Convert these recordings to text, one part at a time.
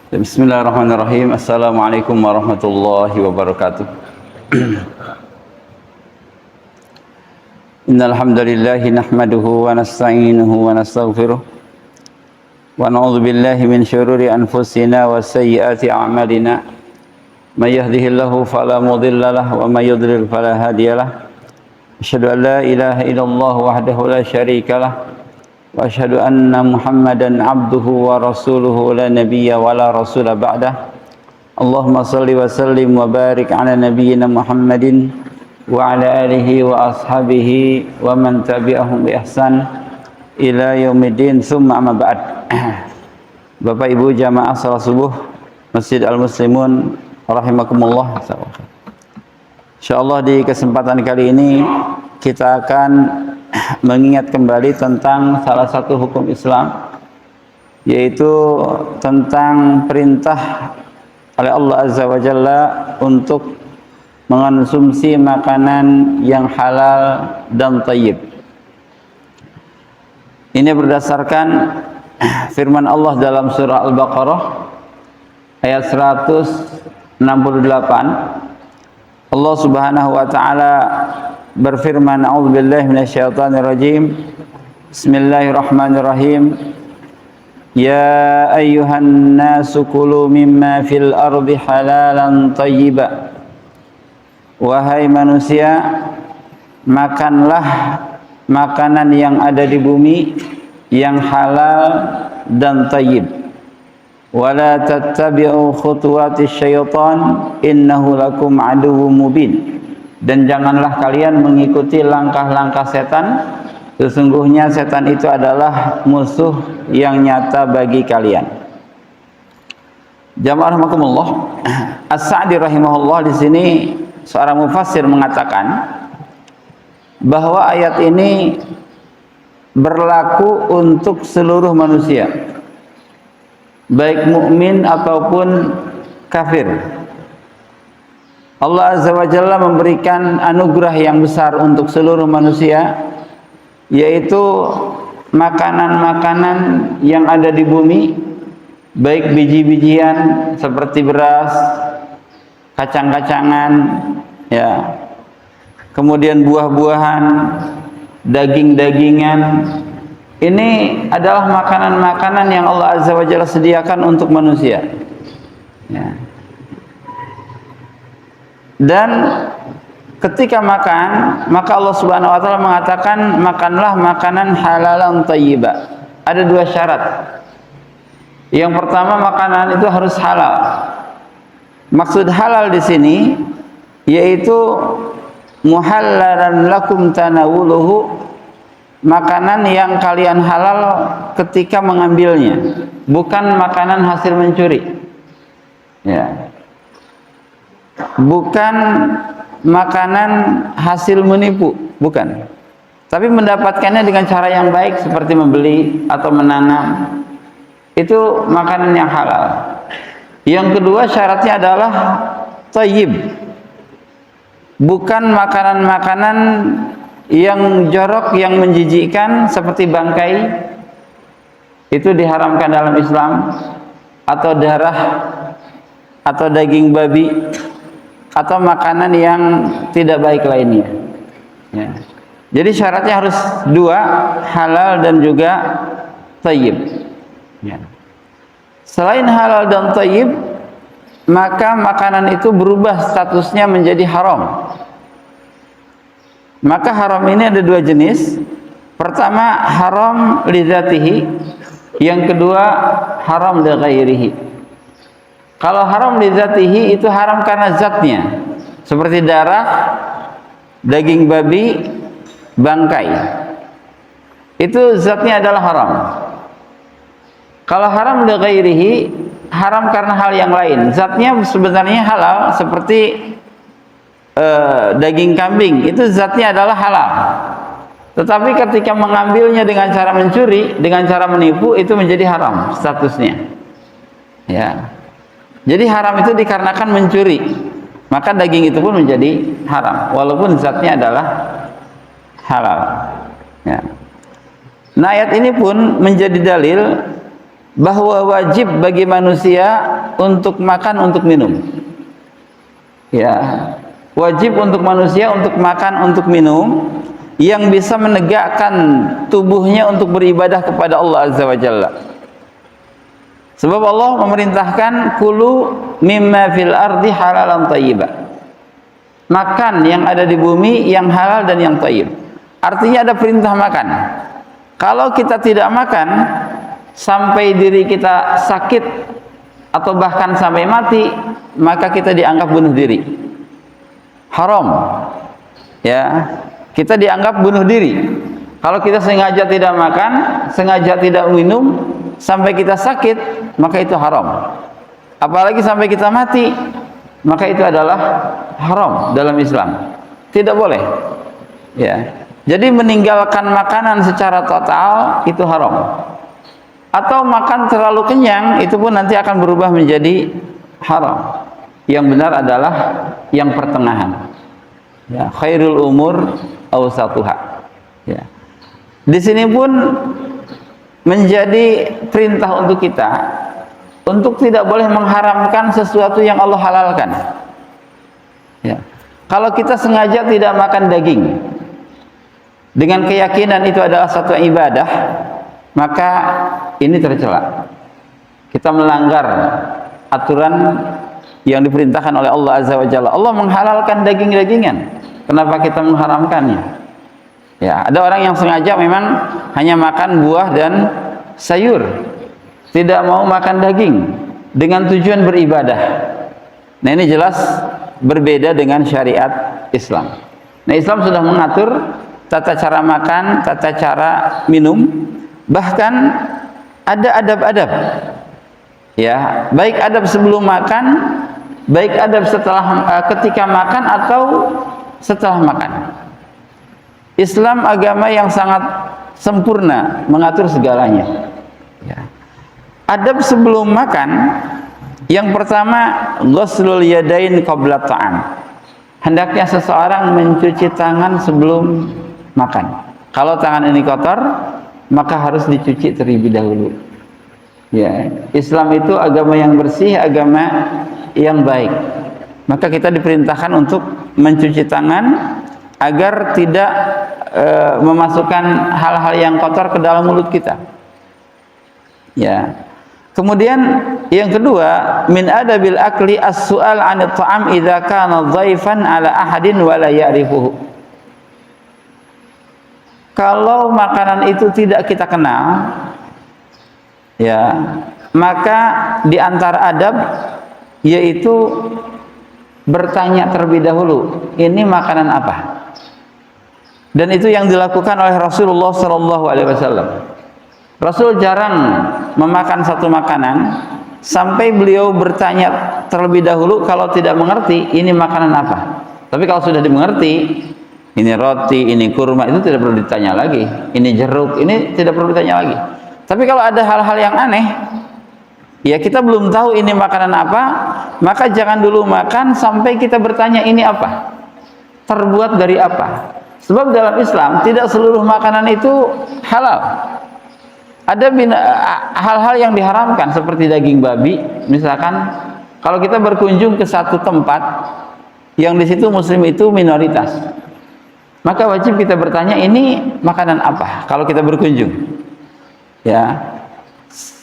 Bismillahirrahmanirrahim. Assalamualaikum warahmatullahi wabarakatuh. Innal hamdalillah nahmaduhu wa nasta'inuhu wa nastaghfiruh wa na'udzu billahi min syururi anfusina wa sayyiati a'malina. May yahdihillahu fala mudilla lahu wa may yudlil fala hadiyalah. Asyhadu an la ilaha illallah wahdahu la syarika lah. Wa asyhadu anna Muhammadan abduhu wa rasuluhu la nabiyya wa la rasula ba'dah. Allahumma salli wa sallim wa barik ala nabiyyina Muhammadin wa ala alihi wa ashabihi wa man tabi'ahum bi ihsan ila yaumiddin, tsumma amma ba'd. Bapak Ibu jamaah salat subuh Masjid Al-Muslimun rahimakumullah. Insyaallah di kesempatan kali ini kita akan mengingat kembali tentang salah satu hukum Islam, yaitu tentang perintah oleh Allah Azza wa Jalla untuk mengonsumsi makanan yang halal dan thayyib. Ini berdasarkan firman Allah dalam surah Al-Baqarah ayat 168. Allah Subhanahu wa taala berfirman, a'udzubillahi minasyaitonirrajim. Bismillahirrahmanirrahim. Ya ayyuhan nasu kulu mimma fil ardi halalan thayyiba. Wahai manusia, makanlah makanan yang ada di bumi yang halal dan thayyib. Wala tattabi'u khutuwatis syaitan innahu lakum aduwwum mubin. Dan janganlah kalian mengikuti langkah-langkah setan, sesungguhnya setan itu adalah musuh yang nyata bagi kalian. Jamaah rahimakumullah, As-Sa'di rahimahullah di sini seorang mufassir mengatakan bahwa ayat ini berlaku untuk seluruh manusia, baik mukmin ataupun kafir. Allah Azza wa Jalla memberikan anugerah yang besar untuk seluruh manusia, yaitu makanan-makanan yang ada di bumi, baik biji-bijian seperti beras, kacang-kacangan, ya, kemudian buah-buahan, daging-dagingan. Ini adalah makanan-makanan yang Allah Azza wa Jalla sediakan untuk manusia, ya. Dan ketika makan, maka Allah Subhanahu wa taala mengatakan makanlah makanan halalan thayyiba. Ada dua syarat. Yang pertama, makanan itu harus halal. Maksud halal di sini yaitu muhallalan lakum tanawuluhu, makanan yang kalian halal ketika mengambilnya, bukan makanan hasil mencuri. Ya. Bukan makanan hasil menipu, bukan. Tapi mendapatkannya dengan cara yang baik seperti membeli atau menanam. Itu makanan yang halal. Yang kedua syaratnya adalah thayyib. Bukan makanan-makanan yang jorok, yang menjijikkan seperti bangkai. Itu diharamkan dalam Islam, atau darah atau daging babi, atau makanan yang tidak baik lainnya, ya. Jadi syaratnya harus dua, halal dan juga thayyib, ya. Selain halal dan thayyib, maka makanan itu berubah statusnya menjadi haram. Maka haram ini ada dua jenis. Pertama, haram li dzatihi, yang kedua haram li ghairihi. Kalau haram li dzatihi itu haram karena zatnya, seperti darah, daging babi, bangkai. Itu zatnya adalah haram. Kalau haram li ghairihi, haram karena hal yang lain. Zatnya sebenarnya halal, seperti daging kambing, itu zatnya adalah halal. Tetapi ketika mengambilnya dengan cara mencuri, dengan cara menipu, itu menjadi haram statusnya, ya. Jadi haram itu dikarenakan mencuri, maka daging itu pun menjadi haram, walaupun zatnya adalah halal, ya. Nah, ayat ini pun menjadi dalil bahwa wajib bagi manusia untuk makan, untuk minum. Ya, wajib untuk manusia untuk makan, untuk minum, yang bisa menegakkan tubuhnya untuk beribadah kepada Allah Azza wa Jalla. Sebab Allah memerintahkan kulu mimma fil ardi halalan thayyiba. Makan yang ada di bumi yang halal dan yang thayyib. Artinya ada perintah makan. Kalau kita tidak makan sampai diri kita sakit atau bahkan sampai mati, maka kita dianggap bunuh diri. Haram. Ya, kita dianggap bunuh diri. Kalau kita sengaja tidak makan, sengaja tidak minum sampai kita sakit, maka itu haram. Apalagi sampai kita mati, maka itu adalah haram dalam Islam. Tidak boleh. Ya. Jadi meninggalkan makanan secara total itu haram. Atau makan terlalu kenyang, itu pun nanti akan berubah menjadi haram. Yang benar adalah yang pertengahan. Ya, khairul umur awsatuha. Ya. Di sini pun menjadi perintah untuk kita untuk tidak boleh mengharamkan sesuatu yang Allah halalkan. Ya. Kalau kita sengaja tidak makan daging dengan keyakinan itu adalah satu ibadah, maka ini tercela. Kita melanggar aturan yang diperintahkan oleh Allah Azza wa Jalla. Allah menghalalkan daging-dagingan. Kenapa kita mengharamkannya? Ya, ada orang yang sengaja memang hanya makan buah dan sayur, tidak mau makan daging dengan tujuan beribadah. Nah, ini jelas berbeda dengan syariat Islam. Nah, Islam sudah mengatur tata cara makan, tata cara minum, bahkan ada adab-adab. Ya, baik adab sebelum makan, baik adab setelah ketika makan atau setelah makan. Islam agama yang sangat sempurna mengatur segalanya. Ya. Adab sebelum makan, yang pertama ghuslul yadain qabla ta'am. Hendaknya seseorang mencuci tangan sebelum makan. Kalau tangan ini kotor, maka harus dicuci terlebih dahulu. Ya, Islam itu agama yang bersih, agama yang baik. Maka kita diperintahkan untuk mencuci tangan agar tidak memasukkan hal-hal yang kotor ke dalam mulut kita. Ya. Kemudian yang kedua, min adabil akli as-su'al 'anil ta'am idza kana dhaifan 'ala ahadin wa la ya'rifuhu. Kalau makanan itu tidak kita kenal, ya, maka di antara adab yaitu bertanya terlebih dahulu, ini makanan apa? Dan itu yang dilakukan oleh Rasulullah SAW. Rasul jarang memakan satu makanan sampai beliau bertanya terlebih dahulu kalau tidak mengerti ini makanan apa. Tapi kalau sudah dimengerti, ini roti, ini kurma, itu tidak perlu ditanya lagi. Ini jeruk, ini tidak perlu ditanya lagi. Tapi kalau ada hal-hal yang aneh, ya kita belum tahu ini makanan apa, maka jangan dulu makan sampai kita bertanya ini apa, terbuat dari apa. Sebab dalam Islam tidak seluruh makanan itu halal. Ada hal-hal yang diharamkan seperti daging babi. Misalkan kalau kita berkunjung ke satu tempat yang di situ muslim itu minoritas, maka wajib kita bertanya ini makanan apa kalau kita berkunjung. Ya.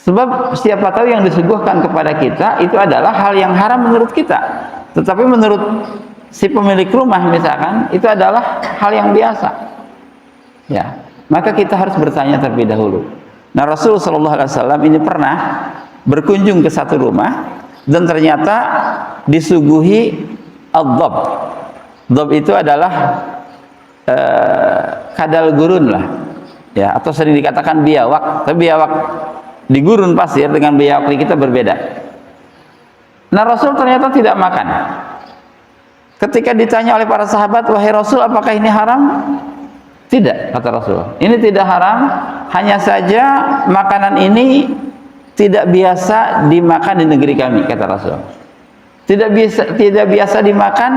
Sebab siapa tahu yang disuguhkan kepada kita itu adalah hal yang haram menurut kita. Tetapi menurut si pemilik rumah misalkan itu adalah hal yang biasa. Ya, maka kita harus bertanya terlebih dahulu. Nah, Rasulullah SAW ini pernah berkunjung ke satu rumah dan ternyata disuguhi ad-dhab. Dhab itu adalah kadal gurun lah. Ya, atau sering dikatakan biawak. Tapi biawak di gurun pasir dengan biawak di kita berbeda. Nah, Rasul ternyata tidak makan. Ketika ditanya oleh para sahabat, wahai Rasul, apakah ini haram? Tidak, kata Rasul. Ini tidak haram, hanya saja makanan ini tidak biasa dimakan di negeri kami, kata Rasul. Tidak biasa dimakan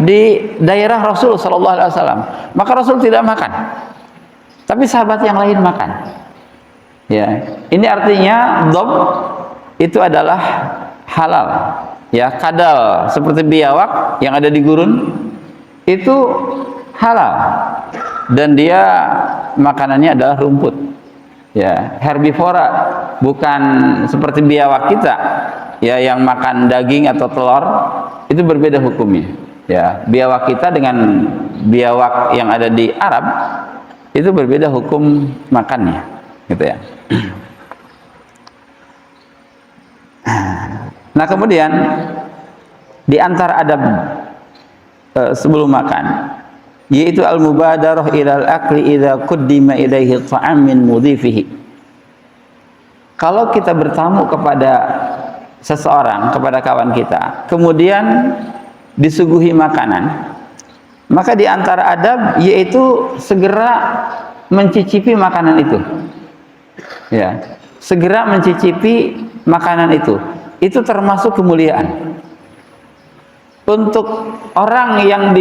di daerah Rasul sallallahu alaihi wasallam. Maka Rasul tidak makan. Tapi sahabat yang lain makan. Ya, ini artinya dhab itu adalah halal. Ya, kadal seperti biawak yang ada di gurun itu halal dan dia makanannya adalah rumput. Ya, herbivora, bukan seperti biawak kita ya yang makan daging atau telur, itu berbeda hukumnya. Ya, biawak kita dengan biawak yang ada di Arab itu berbeda hukum makannya, gitu ya. Nah, kemudian di antara adab sebelum makan yaitu al-mubadarah ilal akli idza quddima ilaihi ta'am min mudhifihi. Kalau kita bertamu kepada seseorang, kepada kawan kita, kemudian disuguhi makanan, maka di antara adab yaitu segera mencicipi makanan itu. Ya, segera mencicipi makanan itu. Itu termasuk kemuliaan. Untuk orang yang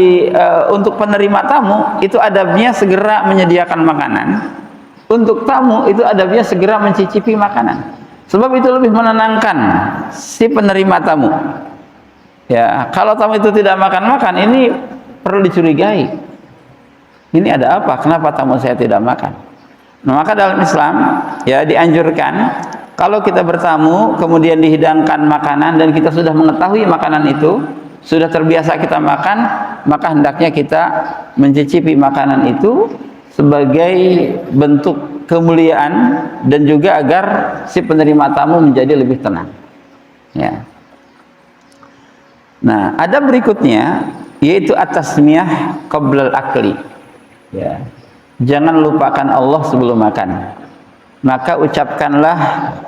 untuk penerima tamu itu adabnya segera menyediakan makanan. Untuk tamu itu adabnya segera mencicipi makanan. Sebab itu lebih menenangkan si penerima tamu. Ya, kalau tamu itu tidak makan-makan, ini perlu dicurigai. Ini ada apa? Kenapa tamu saya tidak makan? Nah, maka dalam Islam ya dianjurkan kalau kita bertamu kemudian dihidangkan makanan dan kita sudah mengetahui makanan itu, sudah terbiasa kita makan, maka hendaknya kita mencicipi makanan itu sebagai bentuk kemuliaan dan juga agar si penerima tamu menjadi lebih tenang. Ya. Nah, ada berikutnya yaitu at-tasmiyah qabla al-akli. Ya. Jangan lupakan Allah sebelum makan. Maka ucapkanlah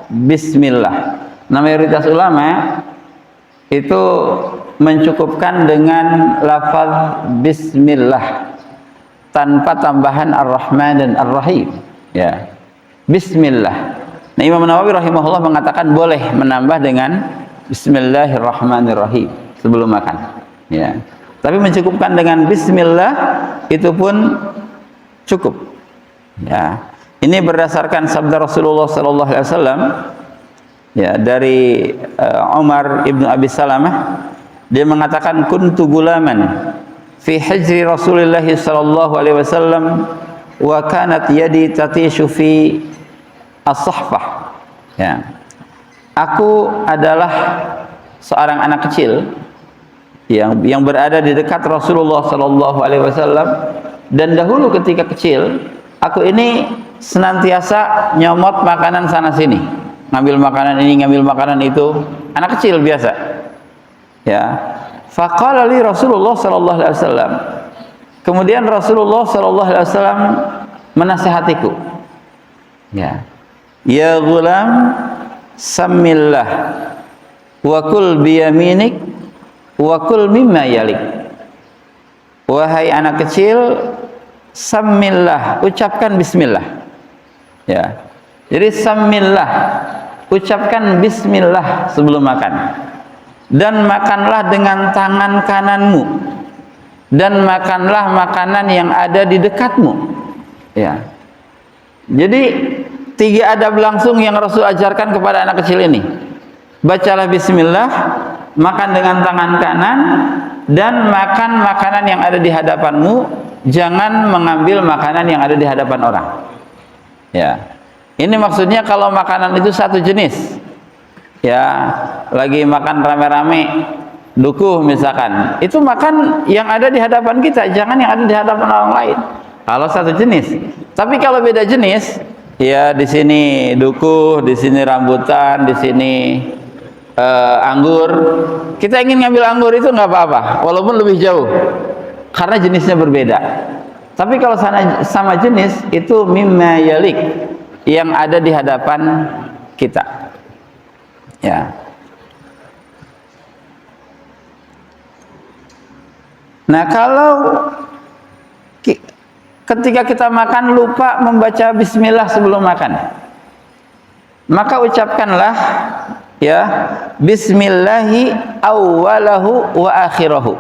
bismillah. Nah, mayoritas ulama itu mencukupkan dengan lafaz bismillah tanpa tambahan ar-Rahman dan ar-Rahim. Ya, bismillah. Nah, Imam Nawawi rahimahullah mengatakan boleh menambah dengan bismillahirrahmanirrahim sebelum makan. Ya, tapi mencukupkan dengan bismillah itu pun cukup. Ya, ini berdasarkan sabda Rasulullah sallallahu alaihi wasallam ya dari Umar ibnu Abi Salamah. Dia mengatakan kuntu gulaman fi hijri Rasulullah sallallahu alaihi wasallam wa kanat yadi tatishu fi as-sahfah. Ya. Aku adalah seorang anak kecil yang berada di dekat Rasulullah sallallahu alaihi wasallam dan dahulu ketika kecil aku ini senantiasa nyomot makanan sana sini. Ngambil makanan ini, ngambil makanan itu. Anak kecil biasa. Ya, faqala li Rasulullah sallallahu alaihi wasallam. Kemudian Rasulullah sallallahu alaihi wasallam menasihatiku. Ya. Ya ghulam, sammillah wa kul bi yaminik wa kul mimma yalik. Wahai anak kecil, sammillah, ucapkan bismillah. Ya. Jadi sammillah, ucapkan bismillah sebelum makan. Dan makanlah dengan tangan kananmu dan makanlah makanan yang ada di dekatmu. Ya. Jadi 3 adab langsung yang Rasul ajarkan kepada anak kecil ini. Bacalah bismillah, makan dengan tangan kanan dan makan makanan yang ada di hadapanmu, jangan mengambil makanan yang ada di hadapan orang. Ya. Ini maksudnya kalau makanan itu satu jenis. Ya, lagi makan rame-rame dukuh misalkan, itu makan yang ada di hadapan kita, jangan yang ada di hadapan orang lain. Kalau satu jenis. Tapi kalau beda jenis, ya di sini dukuh, di sini rambutan, di sini anggur. Kita ingin ngambil anggur itu nggak apa-apa, walaupun lebih jauh, karena jenisnya berbeda. Tapi kalau sama jenis itu mimma yalik, yang ada di hadapan kita. Ya. Nah, kalau ketika kita makan lupa membaca bismillah sebelum makan, maka ucapkanlah ya bismillahi awwalahu wa akhirahu,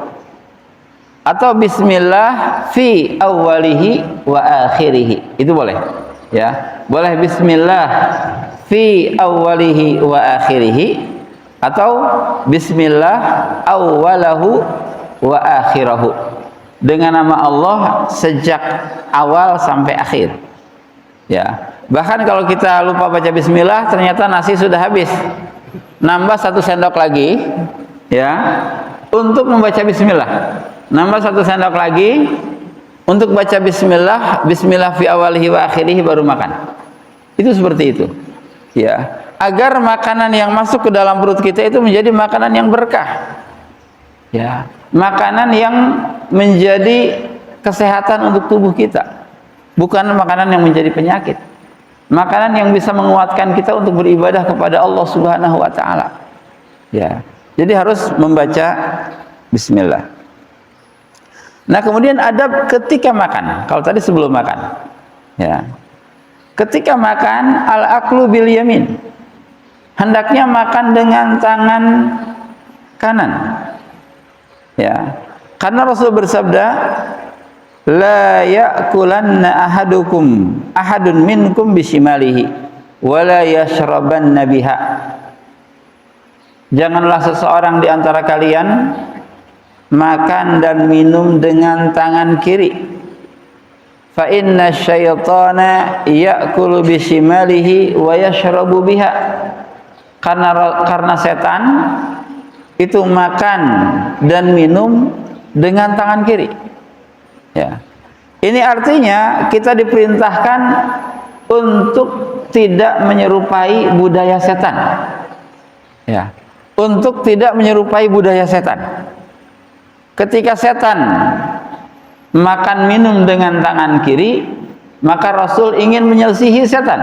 atau bismillah fi awwalihi wa akhirihi. Itu boleh. Ya. boleh bismillah fi awwalihi wa akhirihi, atau bismillah awwalahu wa akhirahu, dengan nama Allah sejak awal sampai akhir. Ya, bahkan kalau kita lupa baca bismillah, ternyata nasi sudah habis, nambah 1 sendok lagi, ya, untuk membaca bismillah, nambah 1 sendok lagi untuk baca bismillah, bismillah fi awalihi wa akhirihi, baru makan. Itu seperti itu, ya, agar makanan yang masuk ke dalam perut kita itu menjadi makanan yang berkah, ya, makanan yang menjadi kesehatan untuk tubuh kita, bukan makanan yang menjadi penyakit, makanan yang bisa menguatkan kita untuk beribadah kepada Allah Subhanahu wa taala. Ya, jadi harus membaca bismillah. Nah, kemudian adab ketika makan. Kalau tadi sebelum makan, ya. Ketika makan, al-aklu bil yamin. Hendaknya makan dengan tangan kanan. Ya. Karena Rasul bersabda, la ya'kulanna ahadun minkum bishimalihi wa la yashrabanna biha. Janganlah seseorang di antara kalian makan dan minum dengan tangan kiri. Fa inna syaitana ya'kulu bishimalihi wa yashrabu biha. Karena setan itu makan dan minum dengan tangan kiri. Ya. Ini artinya kita diperintahkan untuk tidak menyerupai budaya setan. Ya. Untuk tidak menyerupai budaya setan. Ketika setan makan minum dengan tangan kiri, maka Rasul ingin menyelisihi setan,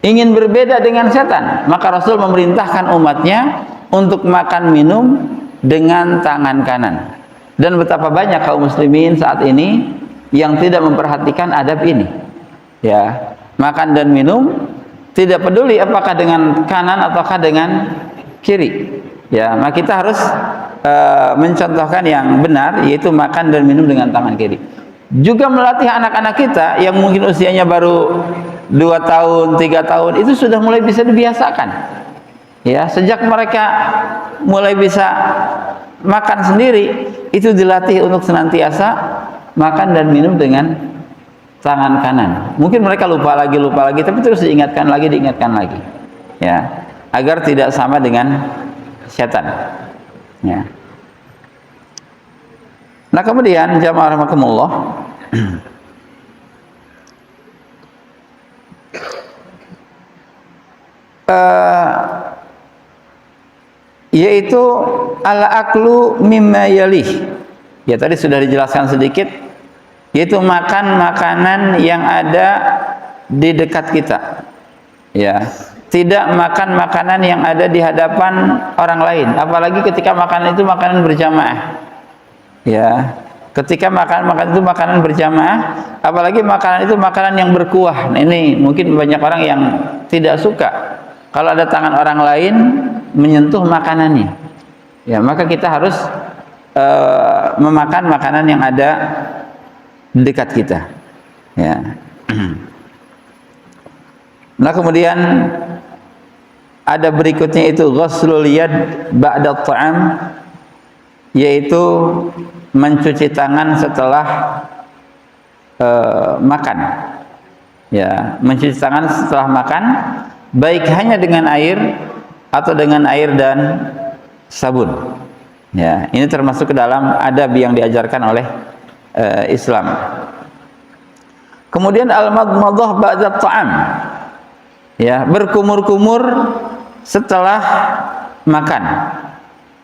ingin berbeda dengan setan, maka Rasul memerintahkan umatnya untuk makan minum dengan tangan kanan. Dan betapa banyak kaum muslimin saat ini yang tidak memperhatikan adab ini, ya, makan dan minum tidak peduli apakah dengan kanan ataukah dengan kiri, ya, maka kita harus mencontohkan yang benar, yaitu makan dan minum dengan tangan kiri. Juga melatih anak-anak kita yang mungkin usianya baru 2 tahun, 3 tahun, itu sudah mulai bisa dibiasakan. Ya, sejak mereka mulai bisa makan sendiri, itu dilatih untuk senantiasa makan dan minum dengan tangan kanan. Mungkin mereka lupa lagi, tapi terus diingatkan lagi. Ya, agar tidak sama dengan setan. Ya. Nah, kemudian jamaah rahimakumullah, yaitu al-aklu mimma yalih. Ya, tadi sudah dijelaskan sedikit, yaitu makan makanan yang ada di dekat kita. Ya, tidak makan makanan yang ada di hadapan orang lain, apalagi ketika makanan itu makanan berjamaah. Ya, ketika makan itu makanan berjamaah, apalagi makanan itu makanan yang berkuah. Nah, ini mungkin banyak orang yang tidak suka kalau ada tangan orang lain menyentuh makanannya. Ya, maka kita harus memakan makanan yang ada di dekat kita. Ya. Nah, kemudian ada berikutnya itu ghuslul yad ba'da ta'am, yaitu mencuci tangan setelah makan. Ya, mencuci tangan setelah makan, baik hanya dengan air atau dengan air dan sabun. Ya, ini termasuk ke dalam adab yang diajarkan oleh Islam. Kemudian al-madmadah ba'da ta'am. Ya, berkumur-kumur setelah makan.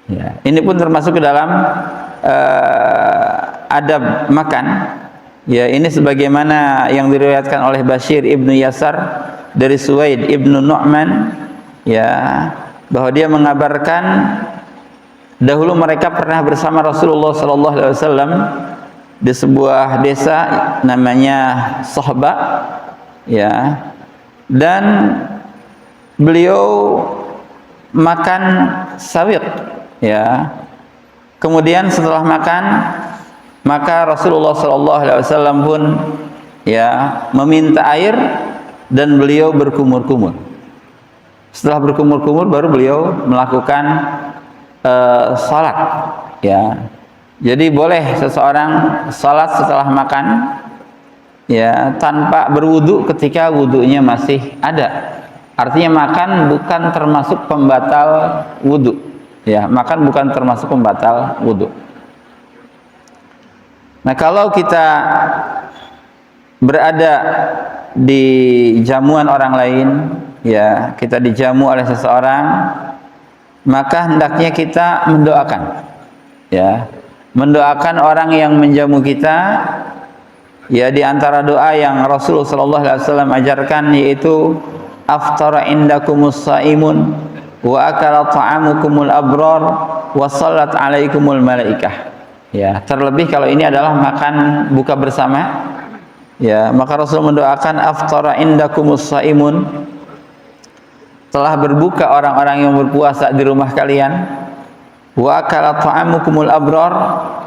Ya, ini pun termasuk ke dalam adab makan. Ya, ini sebagaimana yang diriwayatkan oleh Bashir ibnu Yasar dari Suwaid ibnu Nu'man, ya, bahwa dia mengabarkan dahulu mereka pernah bersama Rasulullah SAW di sebuah desa namanya Sohba, ya, dan beliau makan sawiq, ya. Kemudian setelah makan, maka Rasulullah SAW pun, ya, meminta air dan beliau berkumur-kumur. Setelah berkumur-kumur baru beliau melakukan salat, ya. Jadi boleh seseorang salat setelah makan, ya, tanpa berwudu ketika wudunya masih ada. Artinya makan bukan termasuk pembatal wudu, ya, makan bukan termasuk pembatal wudu. Nah, kalau kita berada di jamuan orang lain, ya, kita dijamu oleh seseorang, maka hendaknya kita mendoakan, ya, mendoakan orang yang menjamu kita. Ya, di antara doa yang Rasulullah sallallahu alaihi wasallam ajarkan yaitu aftara indakumus saimun wa akala ta'amukumul abrar wa sallat alaikumul malaikah. Ya, terlebih kalau ini adalah makan buka bersama, ya, maka Rasul mendoakan aftara indakumus saimun, telah berbuka orang-orang yang berpuasa di rumah kalian, wa akala ta'amukumul abrar,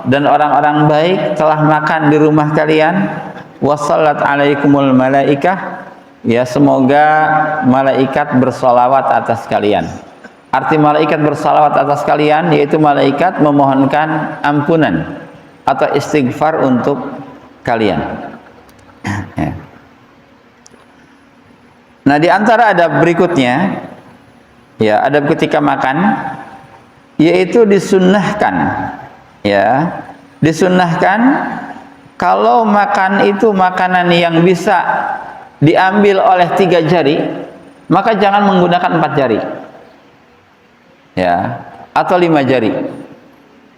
dan orang-orang baik telah makan di rumah kalian, wa sallat alaikumul malaikah, ya, semoga malaikat bersolawat atas kalian. Arti malaikat bersalawat atas kalian yaitu malaikat memohonkan ampunan atau istighfar untuk kalian. Nah, di antara adab berikutnya, ya, adab ketika makan, yaitu disunnahkan, ya, disunnahkan kalau makan itu makanan yang bisa diambil oleh 3 jari, maka jangan menggunakan 4 jari. Ya, atau 5 jari.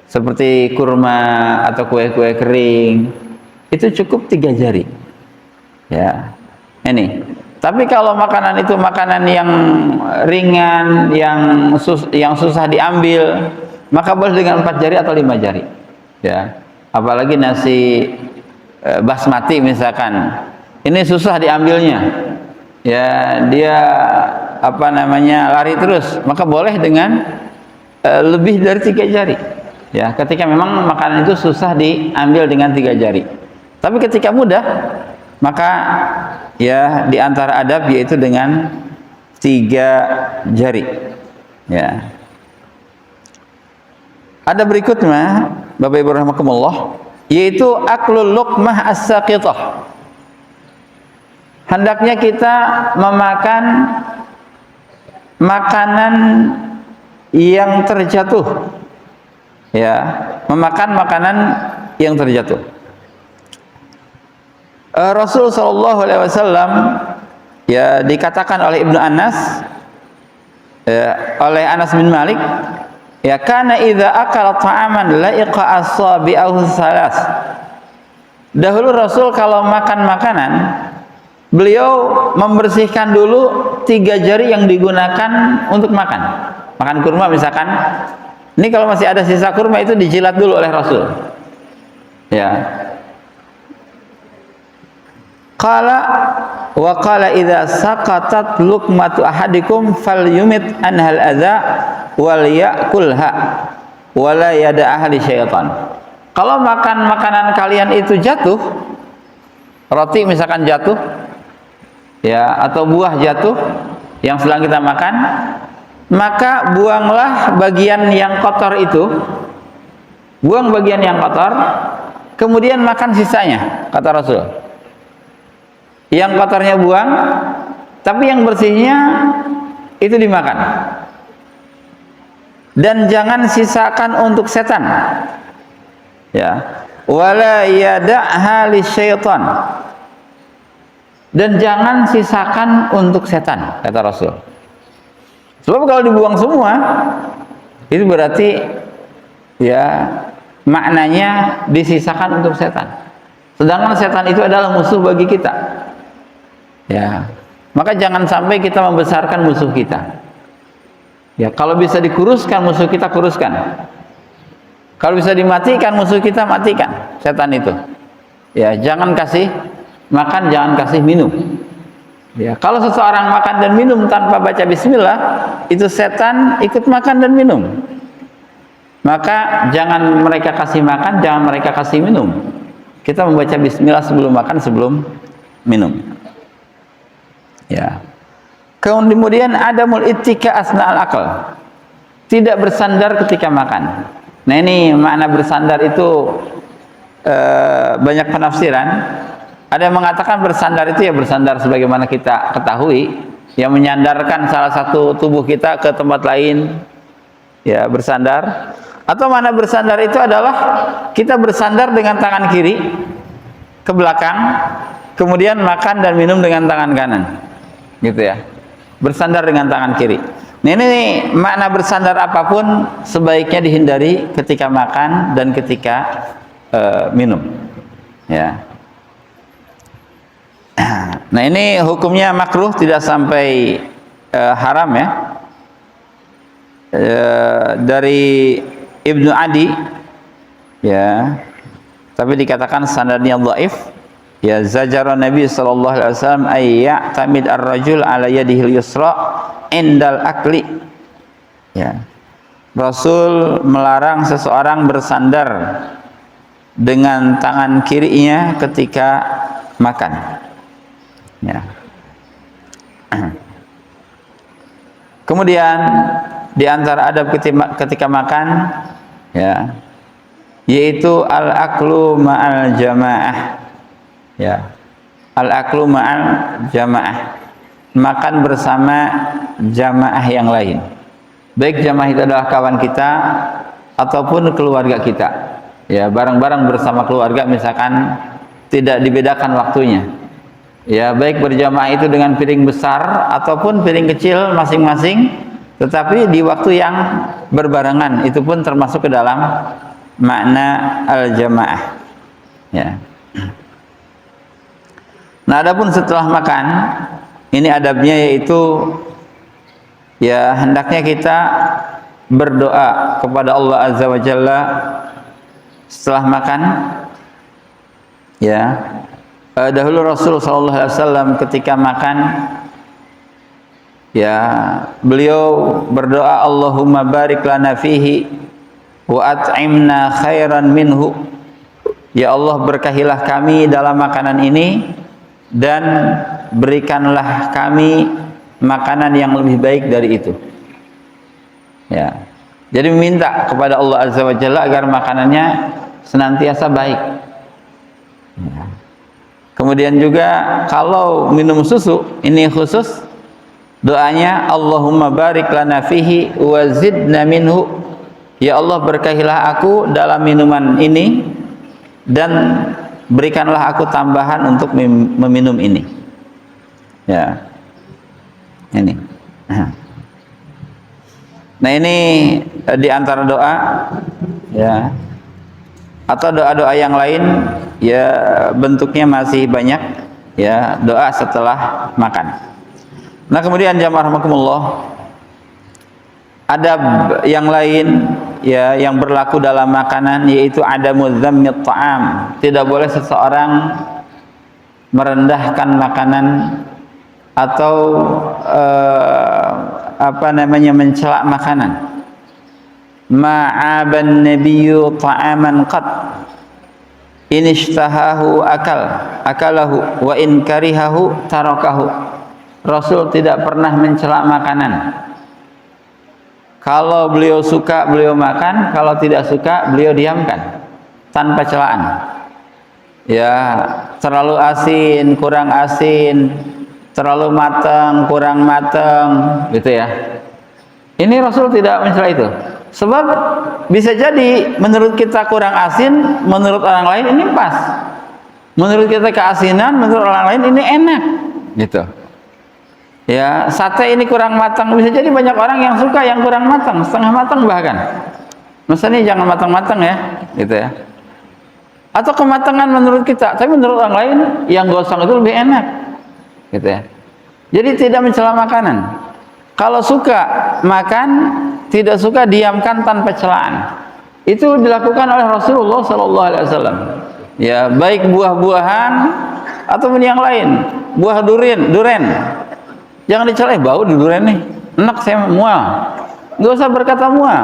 Seperti kurma atau kue-kue kering, itu cukup 3 jari. Ya. Ini. Tapi kalau makanan itu makanan yang ringan, yang susah diambil, maka boleh dengan 4 jari atau 5 jari. Ya. Apalagi nasi basmati misalkan. Ini susah diambilnya. Ya, dia lari terus, maka boleh dengan lebih dari 3 jari, ya, ketika memang makanan itu susah diambil dengan 3 jari. Tapi ketika mudah, maka, ya, di antara adab yaitu dengan 3 jari, ya. Ada berikutnya, Bapak Ibu rahimakumullah, yaitu aklul luqmah as-saqitah. Hendaknya kita memakan makanan yang terjatuh, ya, memakan makanan yang terjatuh. Rasul sallallahu alaihi wasallam, ya, dikatakan oleh Ibnu Anas, oleh Anas bin Malik, ya, kana idza akala ta'aman la'iqa asabi'ahu salas. Dahulu Rasul kalau makan makanan, beliau membersihkan dulu 3 jari yang digunakan untuk makan. Makan kurma misalkan, ini kalau masih ada sisa kurma itu dijilat dulu oleh Rasul. Ya. Qala idza saqatat luqmatu ahadikum falyumit anhal adza wal ya'kulha wala yada'aha li syaitan. Kalau makan makanan kalian itu jatuh, roti misalkan jatuh, ya, atau buah jatuh yang sedang kita makan, maka buanglah bagian yang kotor itu, buang bagian yang kotor, kemudian makan sisanya, kata Rasul. Yang kotornya buang, tapi yang bersihnya itu dimakan. Dan jangan sisakan untuk setan, ya, wala yada'ha lisyaitan, dan jangan sisakan untuk setan, kata Rasul. Sebab kalau dibuang semua, itu berarti, ya, maknanya disisakan untuk setan. Sedangkan setan itu adalah musuh bagi kita. Ya, maka jangan sampai kita membesarkan musuh kita. Ya, kalau bisa dikuruskan musuh kita, kuruskan. Kalau bisa dimatikan musuh kita, matikan setan itu. Ya, jangan kasih makan, jangan kasih minum. Ya, kalau seseorang makan dan minum tanpa baca bismillah, itu setan ikut makan dan minum. Maka jangan mereka kasih makan, jangan mereka kasih minum. Kita membaca bismillah sebelum makan, sebelum minum. Ya. Kemudian adamul ittika asna'al akal. Tidak bersandar ketika makan. Nah, ini makna bersandar itu banyak penafsiran. Ada yang mengatakan bersandar itu ya bersandar sebagaimana kita ketahui, yang menyandarkan salah satu tubuh kita ke tempat lain, ya bersandar. Atau mana bersandar itu adalah kita bersandar dengan tangan kiri ke belakang, kemudian makan dan minum dengan tangan kanan, gitu ya. Bersandar dengan tangan kiri. Nah, ini makna bersandar apapun sebaiknya dihindari ketika makan dan ketika minum, ya. Nah, ini hukumnya makruh, tidak sampai haram ya. Dari Ibnu Adi, ya, tapi dikatakan sanadnya dhaif. Ya, zajara Nabi sallallahu alaihi wasallam ay ya'tamid ar-rajul ala yadihi al-yusra indal akli. Ya. Rasul melarang seseorang bersandar dengan tangan kirinya ketika makan. Ya. Kemudian di antara adab ketika makan, ya, yaitu al-aklu ma'al jamaah. Ya, al-aklu ma'al jamaah, makan bersama jamaah yang lain. Baik jamaah itu adalah kawan kita ataupun keluarga kita. Ya, bareng-bareng bersama keluarga, misalkan tidak dibedakan waktunya. Ya, baik berjamaah itu dengan piring besar ataupun piring kecil masing-masing, tetapi di waktu yang berbarengan, itu pun termasuk ke dalam makna al-jamaah. Ya. Nah, adapun setelah makan, ini adabnya yaitu ya hendaknya kita berdoa kepada Allah Azza wa Jalla setelah makan. Ya. Dahulu Rasul sallallahu alaihi wasallam ketika makan, ya, beliau berdoa, Allahumma barik lana fihi wa at'imna khairan minhu. Ya Allah, berkahilah kami dalam makanan ini dan berikanlah kami makanan yang lebih baik dari itu. Ya. Jadi meminta kepada Allah Azza wa Jalla agar makanannya senantiasa baik. Ya. Kemudian juga kalau minum susu, ini khusus doanya, Allahumma barik lana fihi wa zidna minhu. Ya Allah, berkahilah aku dalam minuman ini dan berikanlah aku tambahan untuk meminum ini. Ya. Ini. Nah, ini di antara doa, ya. Atau doa-doa yang lain, ya, bentuknya masih banyak, ya, doa setelah makan. Nah, kemudian jamaah rahimakumullah, adab yang lain, ya, yang berlaku dalam makanan yaitu adamu dzammit ta'am. Tidak boleh seseorang merendahkan makanan atau mencela makanan. Ma'aban nabiyyu ta'aman qad in ishtahahu akalahu wa in karihahu tarakahu. Rasul tidak pernah mencela makanan. Kalau beliau suka, beliau makan. Kalau tidak suka, beliau diamkan tanpa celaan. Ya, terlalu asin, kurang asin, terlalu matang, kurang matang, gitu ya. Ini Rasul tidak mencela itu. Sebab bisa jadi menurut kita kurang asin, menurut orang lain ini pas. Menurut kita keasinan, menurut orang lain ini enak, gitu. Ya, sate ini kurang matang, bisa jadi banyak orang yang suka yang kurang matang, setengah matang bahkan. Maksudnya jangan matang-matang ya, gitu ya. Atau kematangan menurut kita, tapi menurut orang lain yang gosong itu lebih enak, gitu ya. Jadi tidak mencela makanan. Kalau suka makan, tidak suka diamkan tanpa celaan. Itu dilakukan oleh Rasulullah sallallahu alaihi wasallam. Ya, baik buah-buahan ataupun yang lain. Buah duren. Jangan dicela, bau di duren nih. Enak, saya mual. Enggak usah berkata mual.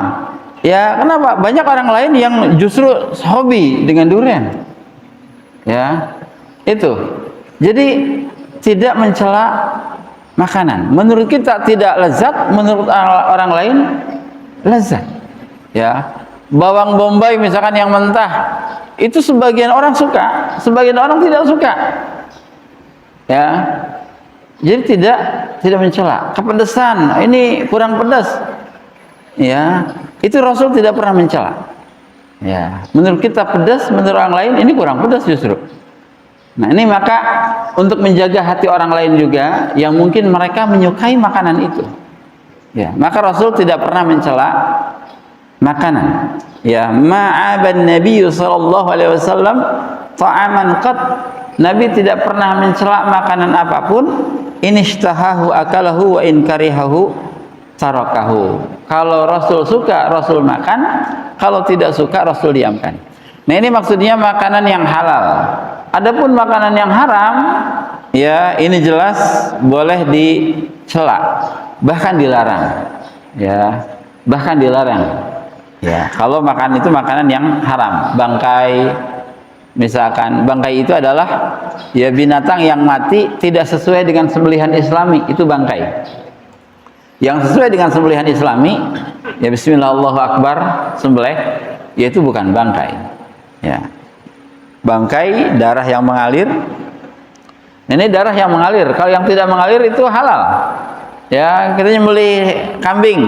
Ya, kenapa? Banyak orang lain yang justru hobi dengan durian. Ya, itu. Jadi tidak mencela makanan. Menurut kita tidak lezat, menurut orang lain lezat. Ya, bawang bombay misalkan yang mentah, itu sebagian orang suka, sebagian orang tidak suka. Ya, jadi tidak mencela. Kepedesan, ini kurang pedas. Ya, itu Rasul tidak pernah mencela. Ya, menurut kita pedas, menurut orang lain ini kurang pedas justru. Nah, ini maka untuk menjaga hati orang lain juga yang mungkin mereka menyukai makanan itu. Ya, maka Rasul tidak pernah mencela makanan. Ya, ma'aban Nabi sallallahu alaihi wasallam ta'aman qat. Nabi tidak pernah mencela makanan apapun, inishtahahu akalahu wa in karihahu tarakahu. Kalau Rasul suka, Rasul makan, kalau tidak suka, Rasul diamkan. Nah, ini maksudnya makanan yang halal. Adapun makanan yang haram, ya ini jelas boleh dicela, bahkan dilarang. Ya, bahkan dilarang. Ya, kalau makan itu makanan yang haram, bangkai, misalkan bangkai itu adalah ya binatang yang mati tidak sesuai dengan sembelihan Islami, itu bangkai. Yang sesuai dengan sembelihan Islami, ya Bismillah Allahu Akbar sembelih, yaitu bukan bangkai. Ya, bangkai darah yang mengalir. Ini darah yang mengalir. Kalau yang tidak mengalir itu halal. Ya, kita nyembelih kambing.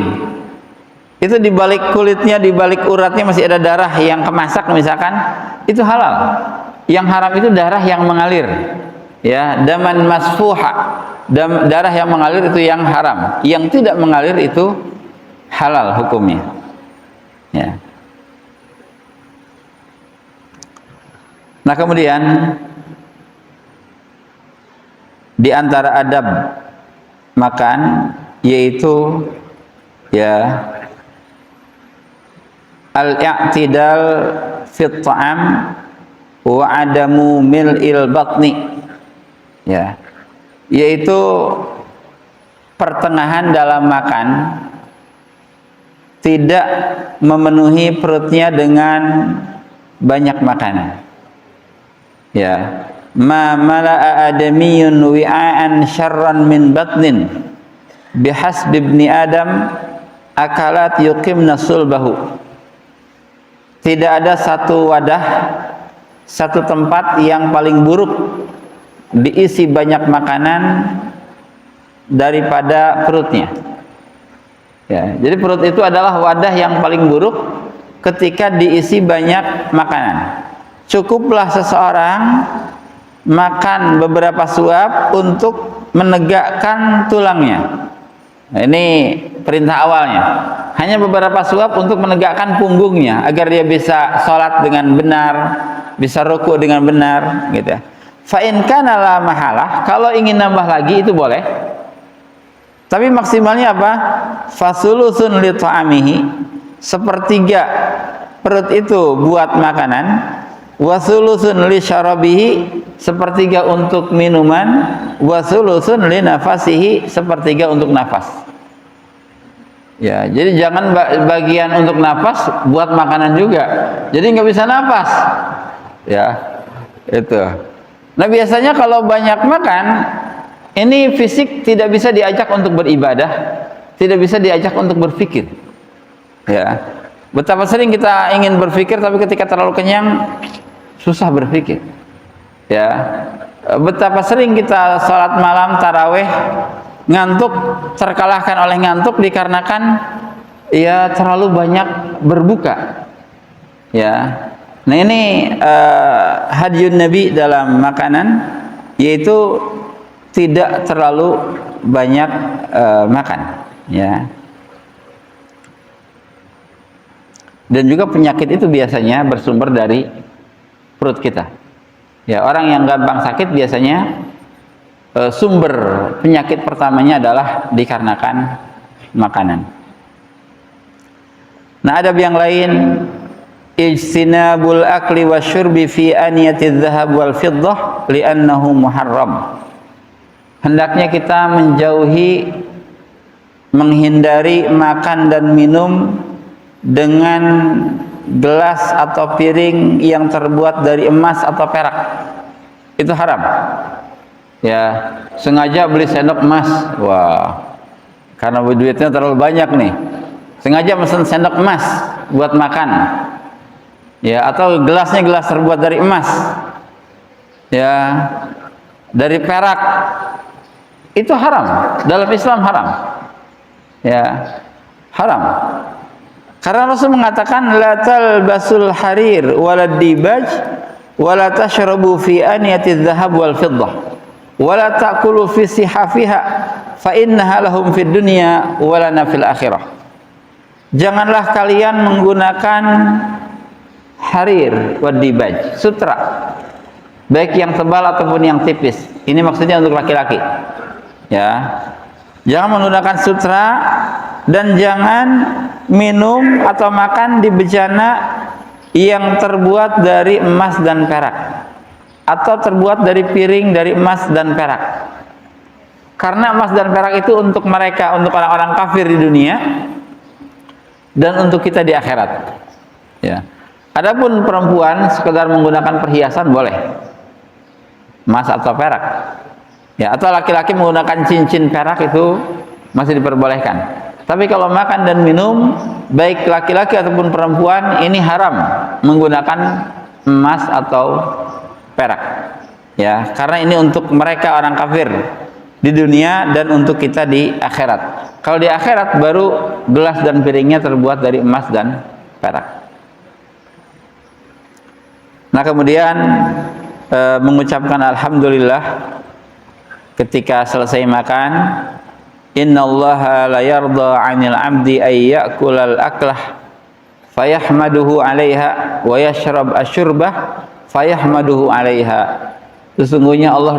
Itu di balik kulitnya, di balik uratnya masih ada darah yang kemasak misalkan, itu halal. Yang haram itu darah yang mengalir. Ya, daman masfuha. Darah yang mengalir itu yang haram. Yang tidak mengalir itu halal hukumnya. Ya. Nah, kemudian di antara adab makan yaitu ya al-i'tidal fit ta'am wa adamu mil'il batni, ya, yaitu pertengahan dalam makan, tidak memenuhi perutnya dengan banyak makanan. Ya, ma mala'a adamiyun wi'an syarran min batnin bihasbi ibni adam akalat yuqimna sulbahu. Tidak ada satu wadah, satu tempat yang paling buruk diisi banyak makanan daripada perutnya. Ya, jadi perut itu adalah wadah yang paling buruk ketika diisi banyak makanan. Cukuplah seseorang makan beberapa suap untuk menegakkan tulangnya. Nah, ini perintah awalnya. Hanya beberapa suap untuk menegakkan punggungnya agar dia bisa sholat dengan benar, bisa ruku dengan benar, gitu. Fa in kana la mahalah, kalau ingin nambah lagi itu boleh. Tapi maksimalnya apa? Fasulusun li ta'amihi, sepertiga perut itu buat makanan, wasulusun li syarabihi, sepertiga untuk minuman, wasulusun li nafasihi, sepertiga untuk nafas. Ya, jadi jangan bagian untuk nafas buat makanan juga. Jadi nggak bisa nafas. Ya, itu. Nah, biasanya kalau banyak makan, ini fisik tidak bisa diajak untuk beribadah, tidak bisa diajak untuk berpikir. Ya, betapa sering kita ingin berpikir, tapi ketika terlalu kenyang susah berpikir. Ya, betapa sering kita sholat malam taraweh ngantuk, terkalahkan oleh ngantuk dikarenakan ya terlalu banyak berbuka. Ya, nah ini hadiyun Nabi dalam makanan, yaitu tidak terlalu banyak makan. Ya, dan juga penyakit itu biasanya bersumber dari perut kita. Ya, orang yang gampang sakit biasanya sumber penyakit pertamanya adalah dikarenakan makanan. Nah, adab yang lain, ijtinabul akli wasyurbi fi aniyatiz zahab wal fiddah li'annahu muharram. Hendaknya kita menghindari makan dan minum dengan gelas atau piring yang terbuat dari emas atau perak. Itu haram. Ya, sengaja beli sendok emas. Wah, karena duitnya terlalu banyak nih. Sengaja mesen sendok emas buat makan. Ya, atau gelasnya gelas terbuat dari emas. Ya, dari perak. Itu haram. Dalam Islam haram. Ya, haram. Karena Rasul mengatakan la talbasul harir walad dibaj wala tashrabu fi aniyatiz zahab wal fiddah wala ta'kulu fi sihafiha fa innaha lahum fid dunya wa lana fil akhirah. Janganlah kalian menggunakan harir wad dibaj, sutra, baik yang tebal ataupun yang tipis. Ini maksudnya untuk laki-laki. Ya. Jangan menggunakan sutra dan jangan minum atau makan di bejana yang terbuat dari emas dan perak atau terbuat dari piring dari emas dan perak. Karena emas dan perak itu untuk mereka, untuk orang-orang kafir di dunia dan untuk kita di akhirat. Ya. Adapun perempuan sekedar menggunakan perhiasan boleh, emas atau perak. Ya, atau laki-laki menggunakan cincin perak itu masih diperbolehkan. Tapi kalau makan dan minum, baik laki-laki ataupun perempuan, ini haram menggunakan emas atau perak. Ya, karena ini untuk mereka orang kafir di dunia dan untuk kita di akhirat. Kalau di akhirat baru gelas dan piringnya terbuat dari emas dan perak. Nah, kemudian mengucapkan alhamdulillah ketika selesai makan. Innallaha la yarda 'anil 'abdi ay ya'kulal aklah fayahmaduhu 'alaiha wa yashrab asyurbah fayahmaduhu 'alaiha. Sesungguhnya Allah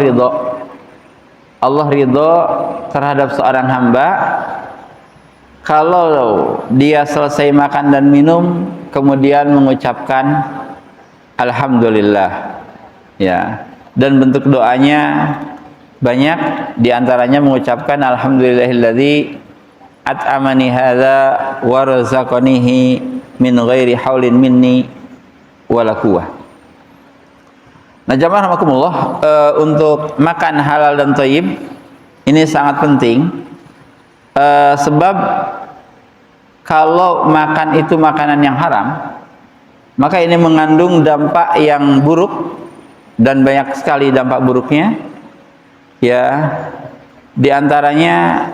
ridha terhadap seorang hamba kalau dia selesai makan dan minum kemudian mengucapkan alhamdulillah. Ya, dan bentuk doanya banyak, diantaranya mengucapkan alhamdulillahilladzi at'amani hadza wa razaqanihi min ghairi haulin minni wala quwwah. Nah, jamaah rahimakumullah, untuk makan halal dan thayyib ini sangat penting, sebab kalau makan itu makanan yang haram, maka ini mengandung dampak yang buruk dan banyak sekali dampak buruknya. Ya, diantaranya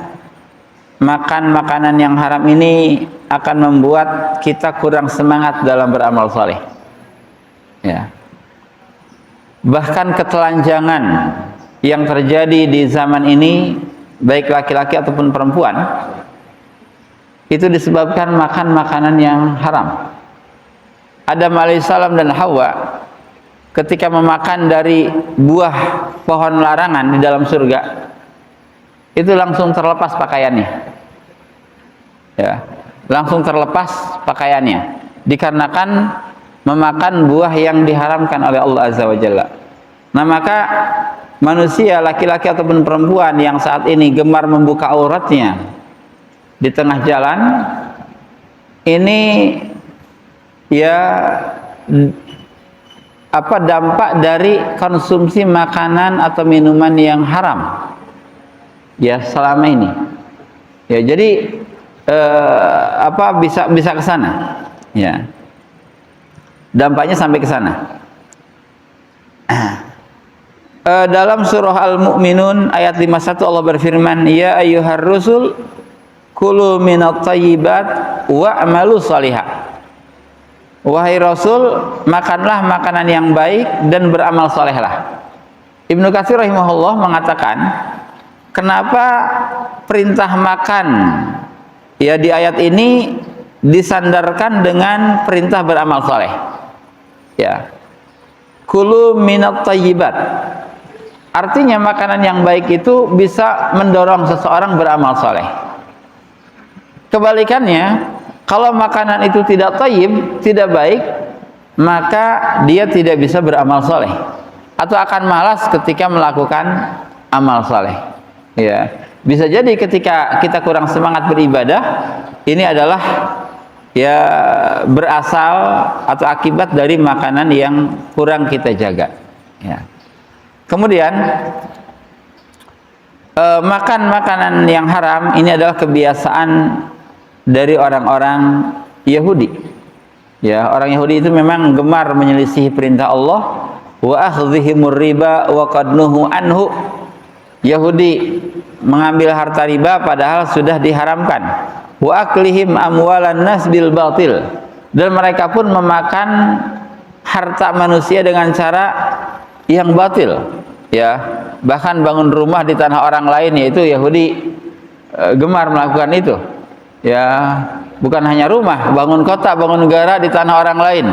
makan makanan yang haram ini akan membuat kita kurang semangat dalam beramal saleh. Ya, bahkan ketelanjangan yang terjadi di zaman ini, baik laki-laki ataupun perempuan, itu disebabkan makan makanan yang haram. Adam alaihissalam dan Hawa ketika memakan dari buah pohon larangan di dalam surga, itu langsung terlepas pakaiannya. Ya, langsung terlepas pakaiannya dikarenakan memakan buah yang diharamkan oleh Allah Azza wa Jalla. Nah, maka manusia laki-laki ataupun perempuan yang saat ini gemar membuka auratnya di tengah jalan, ini ya apa dampak dari konsumsi makanan atau minuman yang haram ya selama ini. Ya, jadi bisa ke sana. Ya, dampaknya sampai ke sana. Dalam surah Al-Mu'minun ayat 51 Allah berfirman, ya ayyuhar rusul kulu minat thayyibat wa'malu salihah. Wahai Rasul, makanlah makanan yang baik dan beramal solehlah. Ibnu Katsir rahimahullah mengatakan, kenapa perintah makan ya di ayat ini disandarkan dengan perintah beramal soleh. Ya, kulu minat thayyibat, artinya makanan yang baik itu bisa mendorong seseorang beramal soleh. Kebalikannya, kalau makanan itu tidak thayyib, tidak baik, maka dia tidak bisa beramal soleh atau akan malas ketika melakukan amal soleh. Ya, bisa jadi ketika kita kurang semangat beribadah, ini adalah ya berasal atau akibat dari makanan yang kurang kita jaga. Ya. Kemudian makan makanan yang haram ini adalah kebiasaan dari orang-orang Yahudi. Ya, orang Yahudi itu memang gemar menyelisihi perintah Allah. Wa akhdhihimur riba wa qad nuhu anhu. Yahudi mengambil harta riba padahal sudah diharamkan. Wa aklihim amwalan nas bil batil. Dan mereka pun memakan harta manusia dengan cara yang batil. Ya, bahkan bangun rumah di tanah orang lain, yaitu Yahudi gemar melakukan itu. Ya, bukan hanya rumah, bangun kota, bangun negara di tanah orang lain.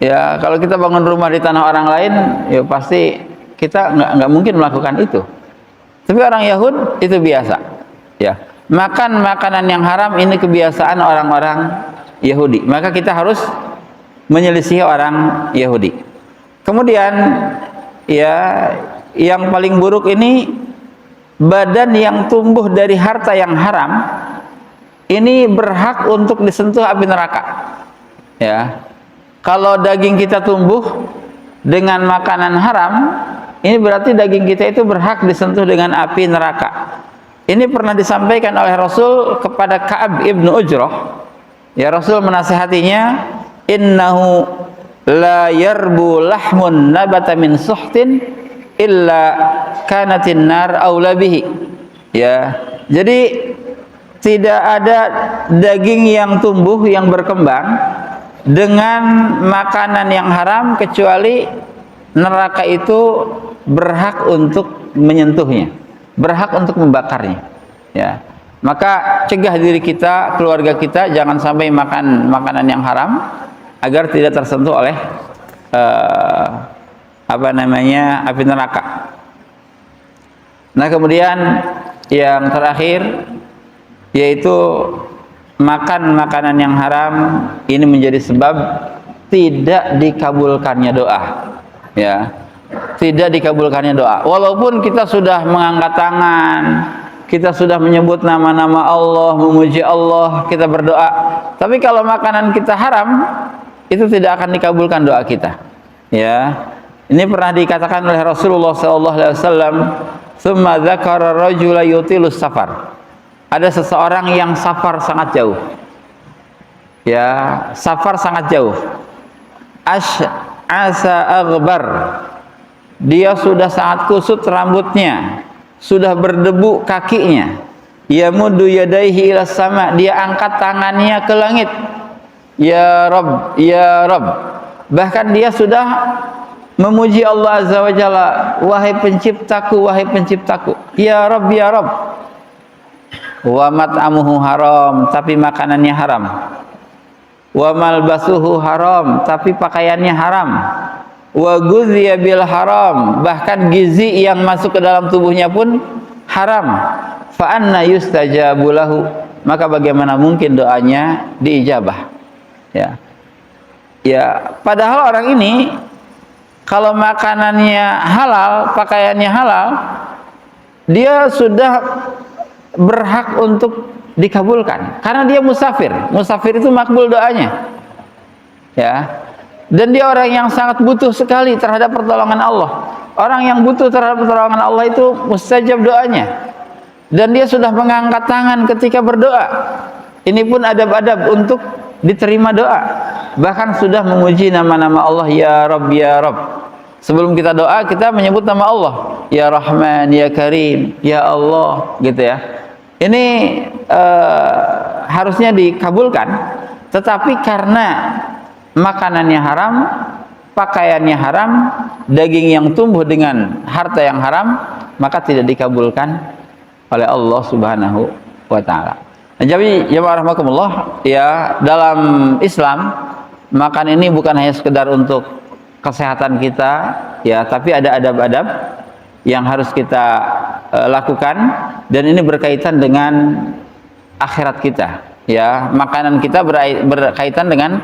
Ya, kalau kita bangun rumah di tanah orang lain, ya pasti kita nggak mungkin melakukan itu. Tapi orang Yahud itu biasa. Ya, makan makanan yang haram ini kebiasaan orang-orang Yahudi. Maka kita harus menyelisihi orang Yahudi. Kemudian, ya, yang paling buruk ini badan yang tumbuh dari harta yang haram ini berhak untuk disentuh api neraka. Ya. Kalau daging kita tumbuh dengan makanan haram, ini berarti daging kita itu berhak disentuh dengan api neraka. Ini pernah disampaikan oleh Rasul kepada Ka'ab ibnu Ujrah. Ya, Rasul menasihatinya, innahu la yarbu lahmun nabata min suhtin illa kanatin nar aula bihi. Ya, jadi tidak ada daging yang tumbuh yang berkembang dengan makanan yang haram kecuali neraka itu berhak untuk menyentuhnya, berhak untuk membakarnya. Ya, maka cegah diri kita, keluarga kita jangan sampai makan makanan yang haram agar tidak tersentuh oleh api neraka. Nah, kemudian yang terakhir yaitu makan makanan yang haram ini menjadi sebab tidak dikabulkannya doa. Ya, tidak dikabulkannya doa. Walaupun kita sudah mengangkat tangan, kita sudah menyebut nama-nama Allah, memuji Allah, kita berdoa, tapi kalau makanan kita haram, itu tidak akan dikabulkan doa kita. Ya, ini pernah dikatakan oleh Rasulullah SAW. Tsumma dzakara rajula yutilus safar. Ada seseorang yang safar sangat jauh. Ya, safar sangat jauh. Asa aghbar. Dia sudah sangat kusut rambutnya, sudah berdebu kakinya. Yamuddu yadaihi ila sama. Dia angkat tangannya ke langit. Ya Rabb, ya Rabb. Bahkan dia sudah memuji Allah Azza wa Jalla, wahai penciptaku, wahai penciptaku. Ya Rabb, ya Rabb. Wa mat'amuhu haram, tapi makanannya haram. Wa malbasuhu haram, tapi pakaiannya haram. Wa guziya bil haram, bahkan gizi yang masuk ke dalam tubuhnya pun haram. Fa anna yustajabu lahu, maka bagaimana mungkin doanya diijabah? Ya. Ya, padahal orang ini kalau makanannya halal, pakaiannya halal, dia sudah berhak untuk dikabulkan karena dia musafir. Musafir itu makbul doanya. Ya. Dan dia orang yang sangat butuh sekali terhadap pertolongan Allah. Orang yang butuh terhadap pertolongan Allah itu mustajab doanya. Dan dia sudah mengangkat tangan ketika berdoa. Ini pun adab-adab untuk diterima doa. Bahkan sudah memuji nama-nama Allah, ya Rabb, ya Rabb. Sebelum kita doa, kita menyebut nama Allah, ya Rahman, ya Karim, ya Allah, gitu ya. Ini harusnya dikabulkan, tetapi karena makanannya haram, pakaiannya haram, daging yang tumbuh dengan harta yang haram, maka tidak dikabulkan oleh Allah Subhanahu wa Ta'ala. Nah, jadi jemaah rahimakumullah, ya, dalam Islam makan ini bukan hanya sekedar untuk kesehatan kita, ya, tapi ada adab-adab yang harus kita lakukan, dan ini berkaitan dengan akhirat kita. Ya, makanan kita berkaitan dengan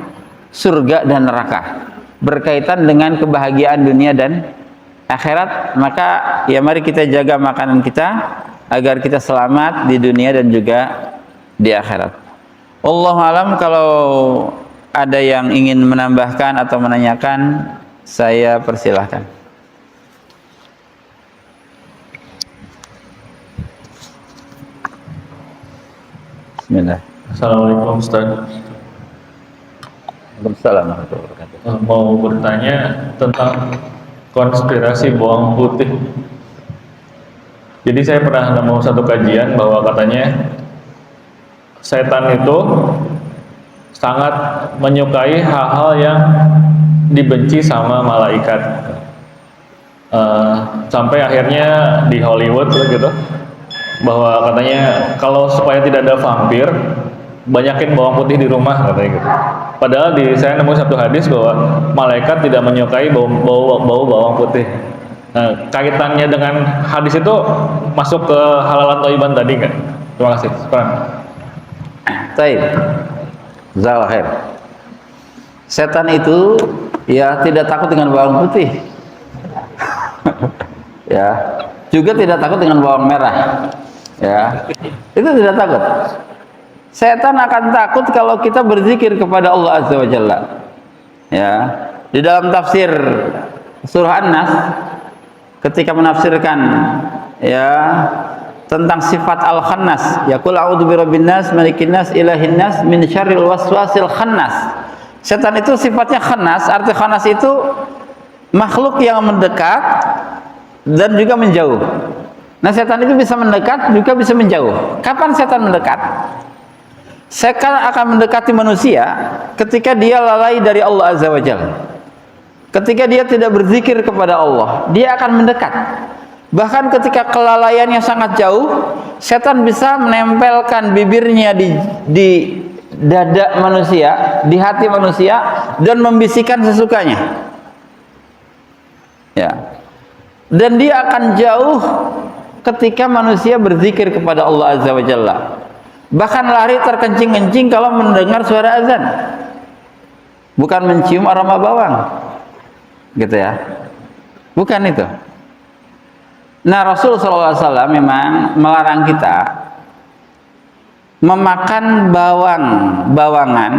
surga dan neraka, berkaitan dengan kebahagiaan dunia dan akhirat. Maka ya mari kita jaga makanan kita agar kita selamat di dunia dan juga di akhirat. Wallahu alam. Kalau ada yang ingin menambahkan atau menanyakan, saya persilahkan. Bismillah. Assalamualaikum Ustaz. Waalaikumsalam warahmatullahi wabarakatuh. Mau bertanya tentang konspirasi bawang putih. Jadi saya pernah nemu satu kajian bahwa katanya setan itu sangat menyukai hal-hal yang dibenci sama malaikat. Sampai akhirnya di Hollywood gitu, bahwa katanya kalau supaya tidak ada vampir, banyakin bawang putih di rumah katanya gitu. Padahal saya nemu satu hadis bahwa malaikat tidak menyukai bau bawang putih. Nah, kaitannya dengan hadis itu masuk ke halalan thayyiban tadi nggak? Terima kasih. Baik. Jazakallahu khair. Setan itu ya tidak takut dengan bawang putih. Ya, juga tidak takut dengan bawang merah. Ya, itu tidak takut. Setan akan takut kalau kita berzikir kepada Allah Azza wa Jalla. Ya, di dalam tafsir surah An-Nas ketika menafsirkan ya tentang sifat al-khannas, yaqul a'udzu birabbin nas, malikin nas, ilahin nas, min syarril waswasil khannas. Setan itu sifatnya khannas, arti khannas itu makhluk yang mendekat dan juga menjauh. Nah, setan itu bisa mendekat juga bisa menjauh. Kapan setan mendekat? Setan akan mendekati manusia ketika dia lalai dari Allah Azza wa Jalla. Ketika dia tidak berzikir kepada Allah, dia akan mendekat. Bahkan ketika kelalaiannya sangat jauh, setan bisa menempelkan bibirnya di dada manusia, di hati manusia, dan membisikkan sesukanya. Ya. Dan dia akan jauh ketika manusia berzikir kepada Allah Azza wa Jalla. Bahkan lari terkencing-kencing kalau mendengar suara azan, bukan mencium aroma bawang, gitu ya, bukan itu. Nah, Rasul SAW memang melarang kita memakan bawangan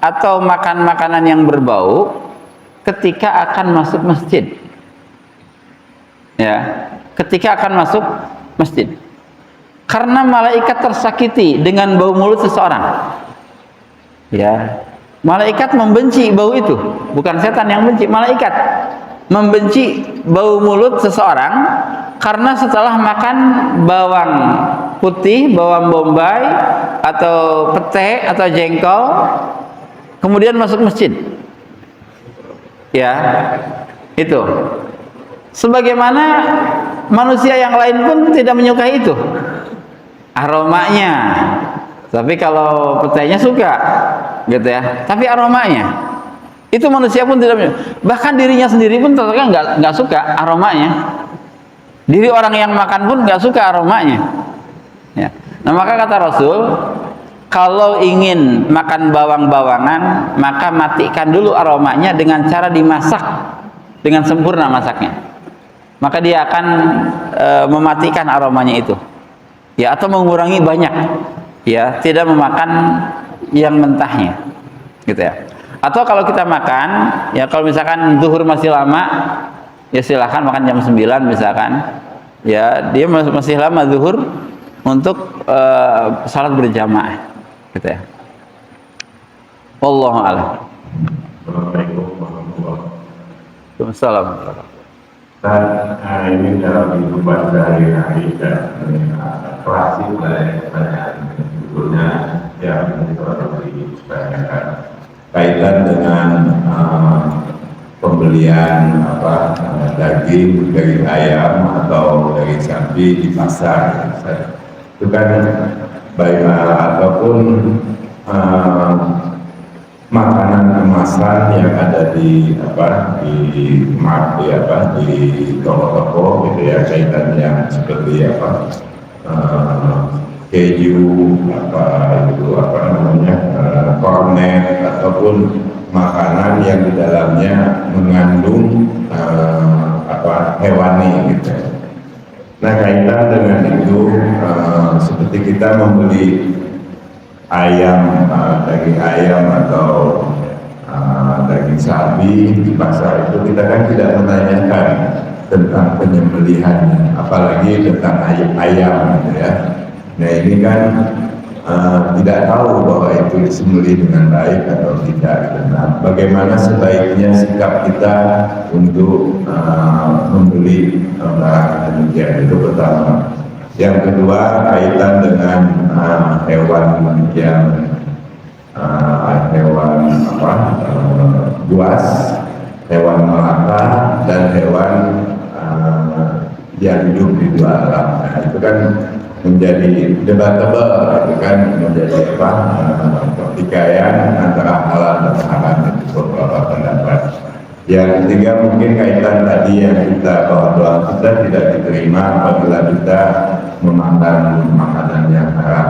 atau makan makanan yang berbau ketika akan masuk masjid. Ya, ketika akan masuk masjid. Karena malaikat tersakiti dengan bau mulut seseorang. Ya, malaikat membenci bau itu, bukan setan yang benci, malaikat membenci bau mulut seseorang karena setelah makan bawang putih, bawang bombay atau pete atau jengkol, kemudian masuk masjid. Ya, itu. Sebagaimana manusia yang lain pun tidak menyukai itu aromanya, tapi kalau petainya suka, gitu ya. Tapi aromanya, itu manusia pun tidak menyukai. Bahkan dirinya sendiri pun ternyata nggak suka aromanya. Diri orang yang makan pun nggak suka aromanya. Ya. Nah, maka kata Rasul, kalau ingin makan bawang-bawangan, maka matikan dulu aromanya dengan cara dimasak dengan sempurna masaknya. Maka dia akan mematikan aromanya itu. Ya, atau mengurangi banyak, ya, tidak memakan yang mentahnya, gitu ya. Atau kalau kita makan, ya, kalau misalkan zuhur masih lama, ya silahkan makan jam 9 misalkan, ya, dia masih lama zuhur untuk salat berjamaah, gitu ya. Wallahu a'lam. Assalamualaikum warahmatullahi wabarakatuh. Waalaikumsalam. Dan ini dalam kehidupan sehari-hari dan klasik lah ya, sebetulnya yang dipertanyakan kaitan dengan pembelian daging ayam atau daging sapi di pasar. Itu kan baik ataupun makanan kemasan yang ada di toko-toko gitu ya, kaitan yang seperti keju kornet ataupun makanan yang di dalamnya mengandung hewani gitu. Nah, kaitan dengan itu seperti kita membeli daging ayam atau daging sapi di pasar itu, kita kan tidak menanyakan tentang penyembelihannya, apalagi tentang ayam gitu ya. Nah, ini kan tidak tahu bahwa itu disembelih dengan baik atau tidak. Nah, bagaimana sebaiknya sikap kita untuk membeli barang demikian, itu pertama. Yang kedua, kaitan dengan hewan yang hewan buas, hewan melata, dan hewan yang hidup di dua alam. Nah, itu kan menjadi debatable, itu kan menjadi pertikaian antara halal dan haram, itu beberapa pendapat. Yang ketiga mungkin kaitan tadi yang kita bahwa doa kita tidak diterima apabila kita memakan makanan yang haram.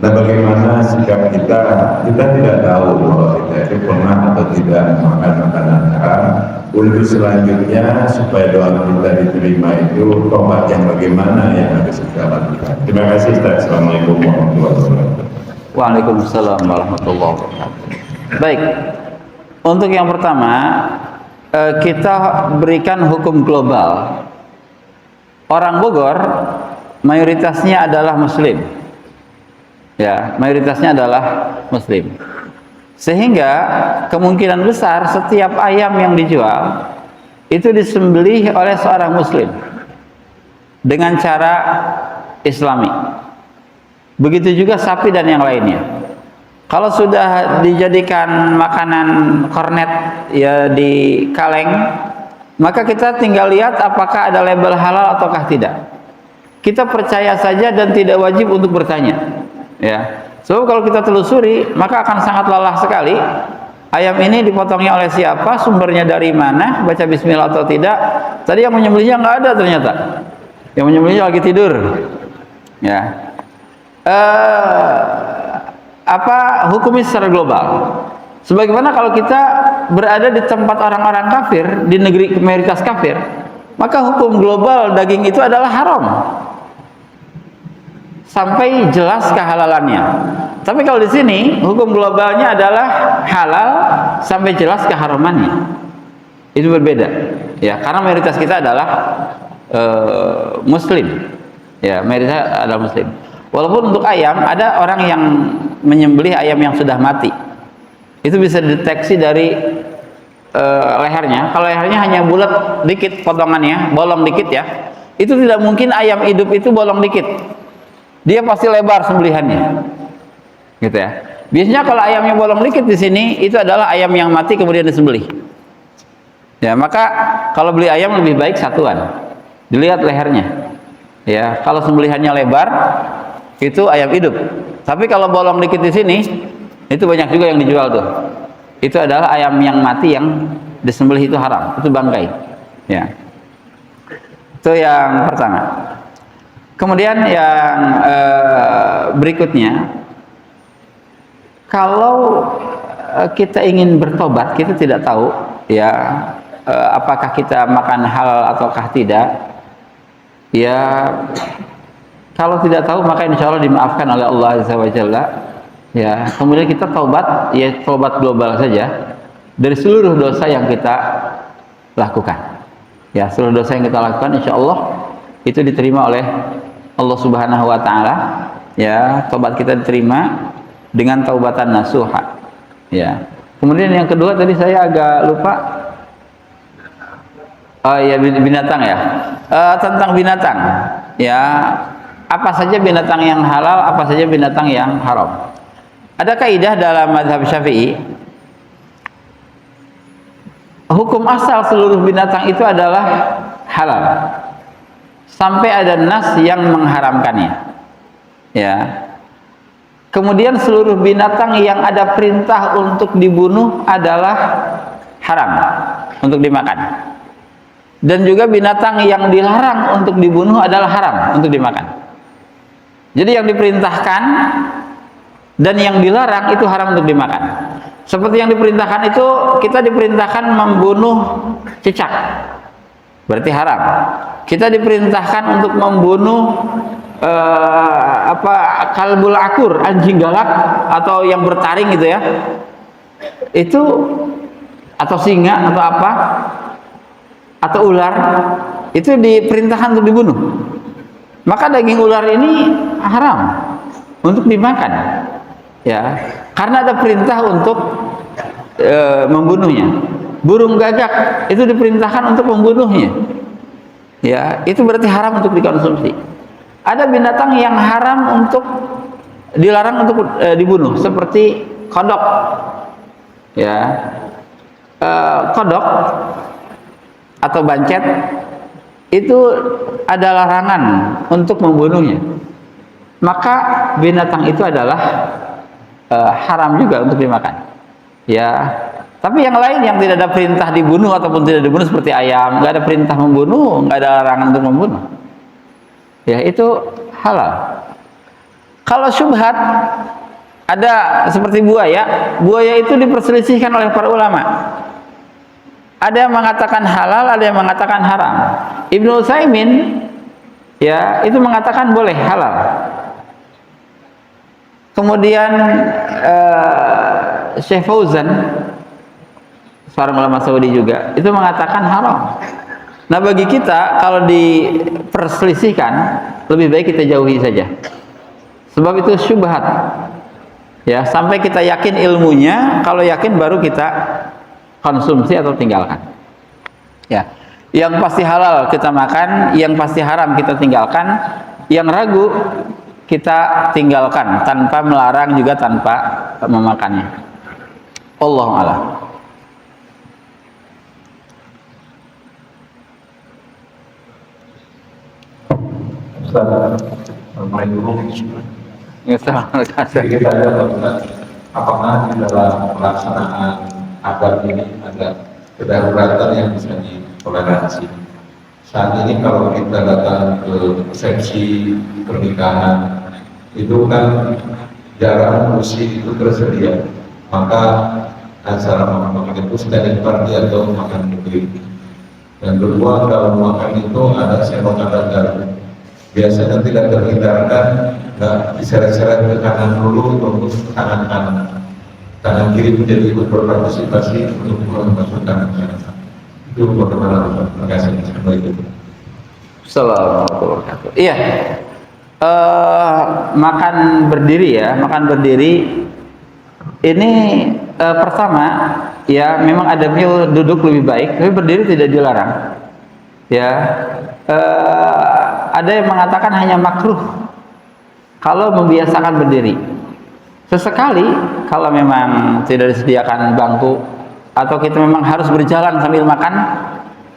Nah, bagaimana sikap kita? Kita tidak tahu bahwa kita itu pernah atau tidak makan makanan haram. Untuk selanjutnya supaya doa kita diterima itu tobat yang bagaimana yang harus kita lakukan. Terima kasih Ustaz. Assalamualaikum warahmatullahi wabarakatuh. Waalaikumsalam warahmatullahi wabarakatuh. Baik, untuk yang pertama kita berikan hukum global. Orang Bogor mayoritasnya adalah Muslim. Ya, mayoritasnya adalah Muslim. Sehingga kemungkinan besar setiap ayam yang dijual itu disembelih oleh seorang Muslim dengan cara Islami. Begitu juga sapi dan yang lainnya. Kalau sudah dijadikan makanan kornet ya di kaleng, maka kita tinggal lihat apakah ada label halal ataukah tidak. Kita percaya saja dan tidak wajib untuk bertanya. Ya. Sebab kalau kita telusuri, maka akan sangat lelah sekali. Ayam ini dipotongnya oleh siapa, sumbernya dari mana, baca bismillah atau tidak. Tadi yang menyembelihnya nggak ada ternyata. Yang menyembelihnya lagi tidur. Ya. Apa hukumnya secara global? Sebagaimana kalau kita berada di tempat orang-orang kafir, di negeri mayoritas kafir, maka hukum global daging itu adalah haram sampai jelas kehalalannya. Tapi kalau di sini hukum globalnya adalah halal sampai jelas keharamannya. Itu berbeda. Ya, karena mayoritas kita adalah Muslim. Ya, mayoritas adalah Muslim. Walaupun untuk ayam ada orang yang menyembelih ayam yang sudah mati. Itu bisa dideteksi dari lehernya. Kalau lehernya hanya bulat dikit potongannya, bolong dikit ya. Itu tidak mungkin ayam hidup itu bolong dikit. Dia pasti lebar sembelihannya. Gitu ya. Biasanya kalau ayamnya bolong dikit di sini itu adalah ayam yang mati kemudian disembelih. Ya, maka kalau beli ayam lebih baik satuan. Dilihat lehernya. Ya, kalau sembelihannya lebar itu ayam hidup. Tapi kalau bolong dikit di sini itu banyak juga yang dijual tuh. Itu adalah ayam yang mati yang disembelih itu haram. Itu bangkai. Ya. Itu yang pertama. Kemudian yang berikutnya, kalau kita ingin bertobat, kita tidak tahu ya apakah kita makan halal ataukah tidak. Ya, kalau tidak tahu maka insya Allah dimaafkan oleh Allah Azza wa Jalla. Ya, kemudian kita taubat, ya taubat global saja dari seluruh dosa yang kita lakukan. Ya, seluruh dosa yang kita lakukan insya Allah itu diterima oleh Allah Subhanahu wa taala. Ya, taubat kita diterima dengan taubatan nasuha. Ya. Kemudian yang kedua tadi saya agak lupa. Oh ya, binatang ya. Tentang binatang. Ya, apa saja binatang yang halal, apa saja binatang yang haram. Ada kaidah dalam mazhab Syafi'i. Hukum asal seluruh binatang itu adalah halal. Sampai ada nas yang mengharamkannya. Ya. Kemudian seluruh binatang yang ada perintah untuk dibunuh adalah haram untuk dimakan. Dan juga binatang yang dilarang untuk dibunuh adalah haram untuk dimakan. Jadi yang diperintahkan dan yang dilarang itu haram untuk dimakan. Seperti yang diperintahkan itu, kita diperintahkan membunuh cicak, berarti haram. Kita diperintahkan untuk membunuh kalbul akur, anjing galak atau yang bertaring gitu ya. Itu atau singa atau apa? Atau ular, itu diperintahkan untuk dibunuh. Maka daging ular ini haram. untuk dimakan, ya, karena ada perintah untuk membunuhnya. Burung gagak itu diperintahkan untuk membunuhnya, ya, itu berarti haram untuk dikonsumsi. Ada binatang yang haram untuk dilarang untuk dibunuh, seperti kodok, ya. Kodok atau bancet itu ada larangan untuk membunuhnya, maka binatang itu adalah haram juga untuk dimakan, ya. Tapi yang lain yang tidak ada perintah dibunuh ataupun tidak dibunuh, seperti ayam, nggak ada perintah membunuh, nggak ada larangan untuk membunuh, ya, itu halal. Kalau syubhat, ada seperti buaya. Buaya itu diperselisihkan oleh para ulama. Ada yang mengatakan halal, ada yang mengatakan haram. Ibnu Utsaimin, ya, itu mengatakan boleh, halal. Kemudian Syekh Fauzan, seorang ulama Saudi juga, itu mengatakan haram. Nah, bagi kita kalau diperselisihkan, lebih baik kita jauhi saja. Sebab itu syubhat. Ya, sampai kita yakin ilmunya, kalau yakin baru kita konsumsi atau tinggalkan. Ya, yang pasti halal kita makan, yang pasti haram kita tinggalkan, yang ragu kita tinggalkan tanpa melarang juga tanpa memakannya. Allahu a'lam. Sedikit saja Pak Ustaz, apakah di dalam pelaksanaan adat ini ada kedaruratan yang bisa ditoleransi? Saat ini kalau kita datang ke resepsi pernikahan, itu kan jarang kursi itu tersedia, maka acara makan itu standing party atau makan bukit. Dan kedua, kalau makan itu ada sendok adat, biasanya tidak terhindarkan, nggak diseret-seret ke kanan dulu untuk tangan kanan, tangan kiri menjadi ikut berpartisipasi untuk memasukkan tangan kanan. Itu bagaimana? Terima kasih. Assalamualaikum. Iya, makan berdiri, ya, makan berdiri ini pertama, ya, memang adabnya duduk lebih baik, tapi berdiri tidak dilarang, ya. Ada yang mengatakan hanya makruh kalau membiasakan berdiri. Sesekali kalau memang tidak disediakan bangku atau kita memang harus berjalan sambil makan,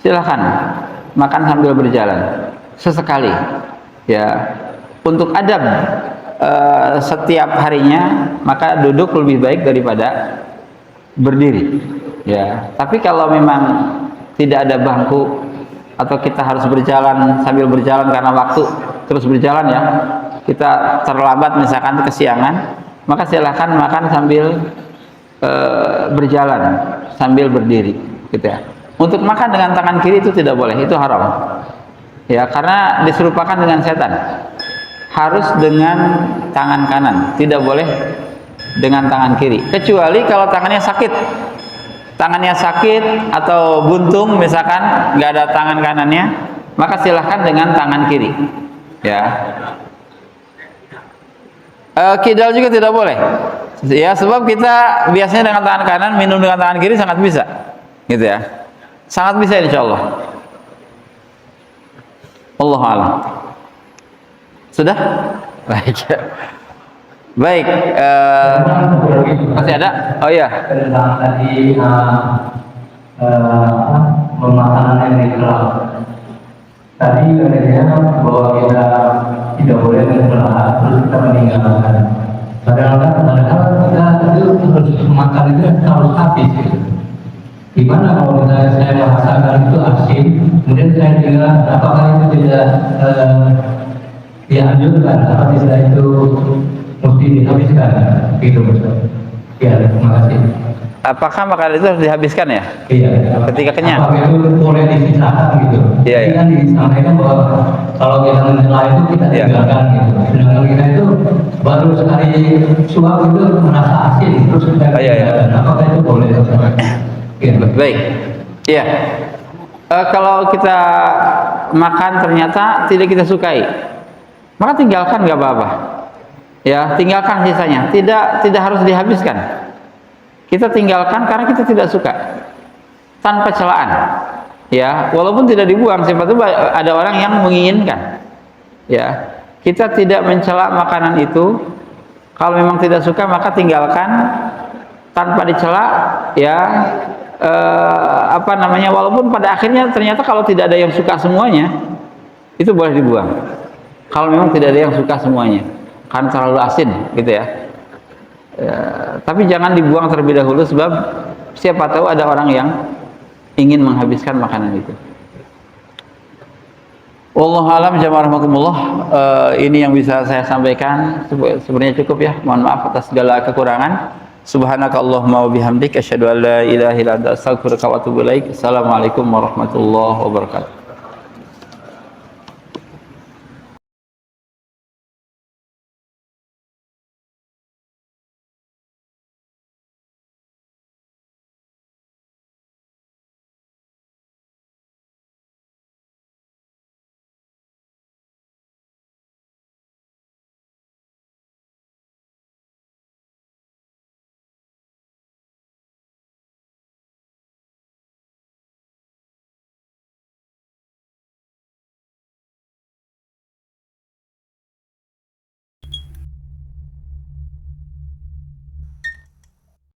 silakan makan sambil berjalan sesekali, ya. Untuk adab setiap harinya, maka duduk lebih baik daripada berdiri, ya. Tapi kalau memang tidak ada bangku atau kita harus berjalan sambil berjalan karena waktu terus berjalan, ya, kita terlambat misalkan kesiangan, maka silakan makan sambil berjalan sambil berdiri, gitu, ya. Untuk makan dengan tangan kiri itu tidak boleh, itu haram, ya, karena diserupakan dengan setan. Harus dengan tangan kanan, tidak boleh dengan tangan kiri, kecuali kalau tangannya sakit. Tangannya sakit atau buntung misalkan, nggak ada tangan kanannya, maka silahkan dengan tangan kiri, ya. Kidal juga tidak boleh, ya, sebab kita biasanya dengan tangan kanan, minum dengan tangan kiri sangat bisa, gitu, ya, sangat bisa, insya Allah. Allahu a'lam. Sudah? Baik. Baik, masih ada? Oh iya. Tentang tadi pemakanan yang digelar. Tadi katanya bahwa kita tidak boleh mengelar, terus kita meninggalkan. Padahal kita itu harus makan itu harus habis. Gimana kalau misalnya saya merasakan itu asin, kemudian saya tinggal, apakah itu tidak dianjurkan? Apakah bisa itu mesti dihabiskan, gitu Ustaz? Ya, terima kasih. Apakah makanan itu harus dihabiskan, ya? Iya. Ketika kenyang. Apakah itu boleh disisakan, gitu? Iya, Jadi iya. kan disampaikan bahwa kalau kita menyela itu kita Iya. tinggalkan, gitu. Sedangkan kita itu baru sekali suap itu merasa asin, terus kita Oh, iya, iya. tinggalkan. Apakah itu boleh? Iya. Baik, iya. Kalau kita makan ternyata tidak kita sukai, maka tinggalkan, nggak apa-apa. ya tinggalkan sisanya. Tidak harus dihabiskan. Kita tinggalkan karena kita tidak suka, tanpa celaan. Ya, walaupun tidak dibuang, siapa tahu ada orang yang menginginkan. Ya, kita tidak mencela makanan itu. Kalau memang tidak suka maka tinggalkan tanpa dicela. Ya, walaupun pada akhirnya ternyata kalau tidak ada yang suka semuanya, itu boleh dibuang. Kalau memang tidak ada yang suka semuanya, kan terlalu asin, gitu ya. Tapi jangan dibuang terlebih dahulu, sebab siapa tahu ada orang yang ingin menghabiskan makanan itu. Wallahu a'lam jamaah rahmatullah. Ini yang bisa saya sampaikan. Sebenarnya cukup ya. Mohon maaf atas segala kekurangan. Subhanakallahumma wa bihamdika asyhadu an la ilaha illa anta astaghfiruka wa atubu ilaik. Assalamualaikum warahmatullahi wabarakatuh.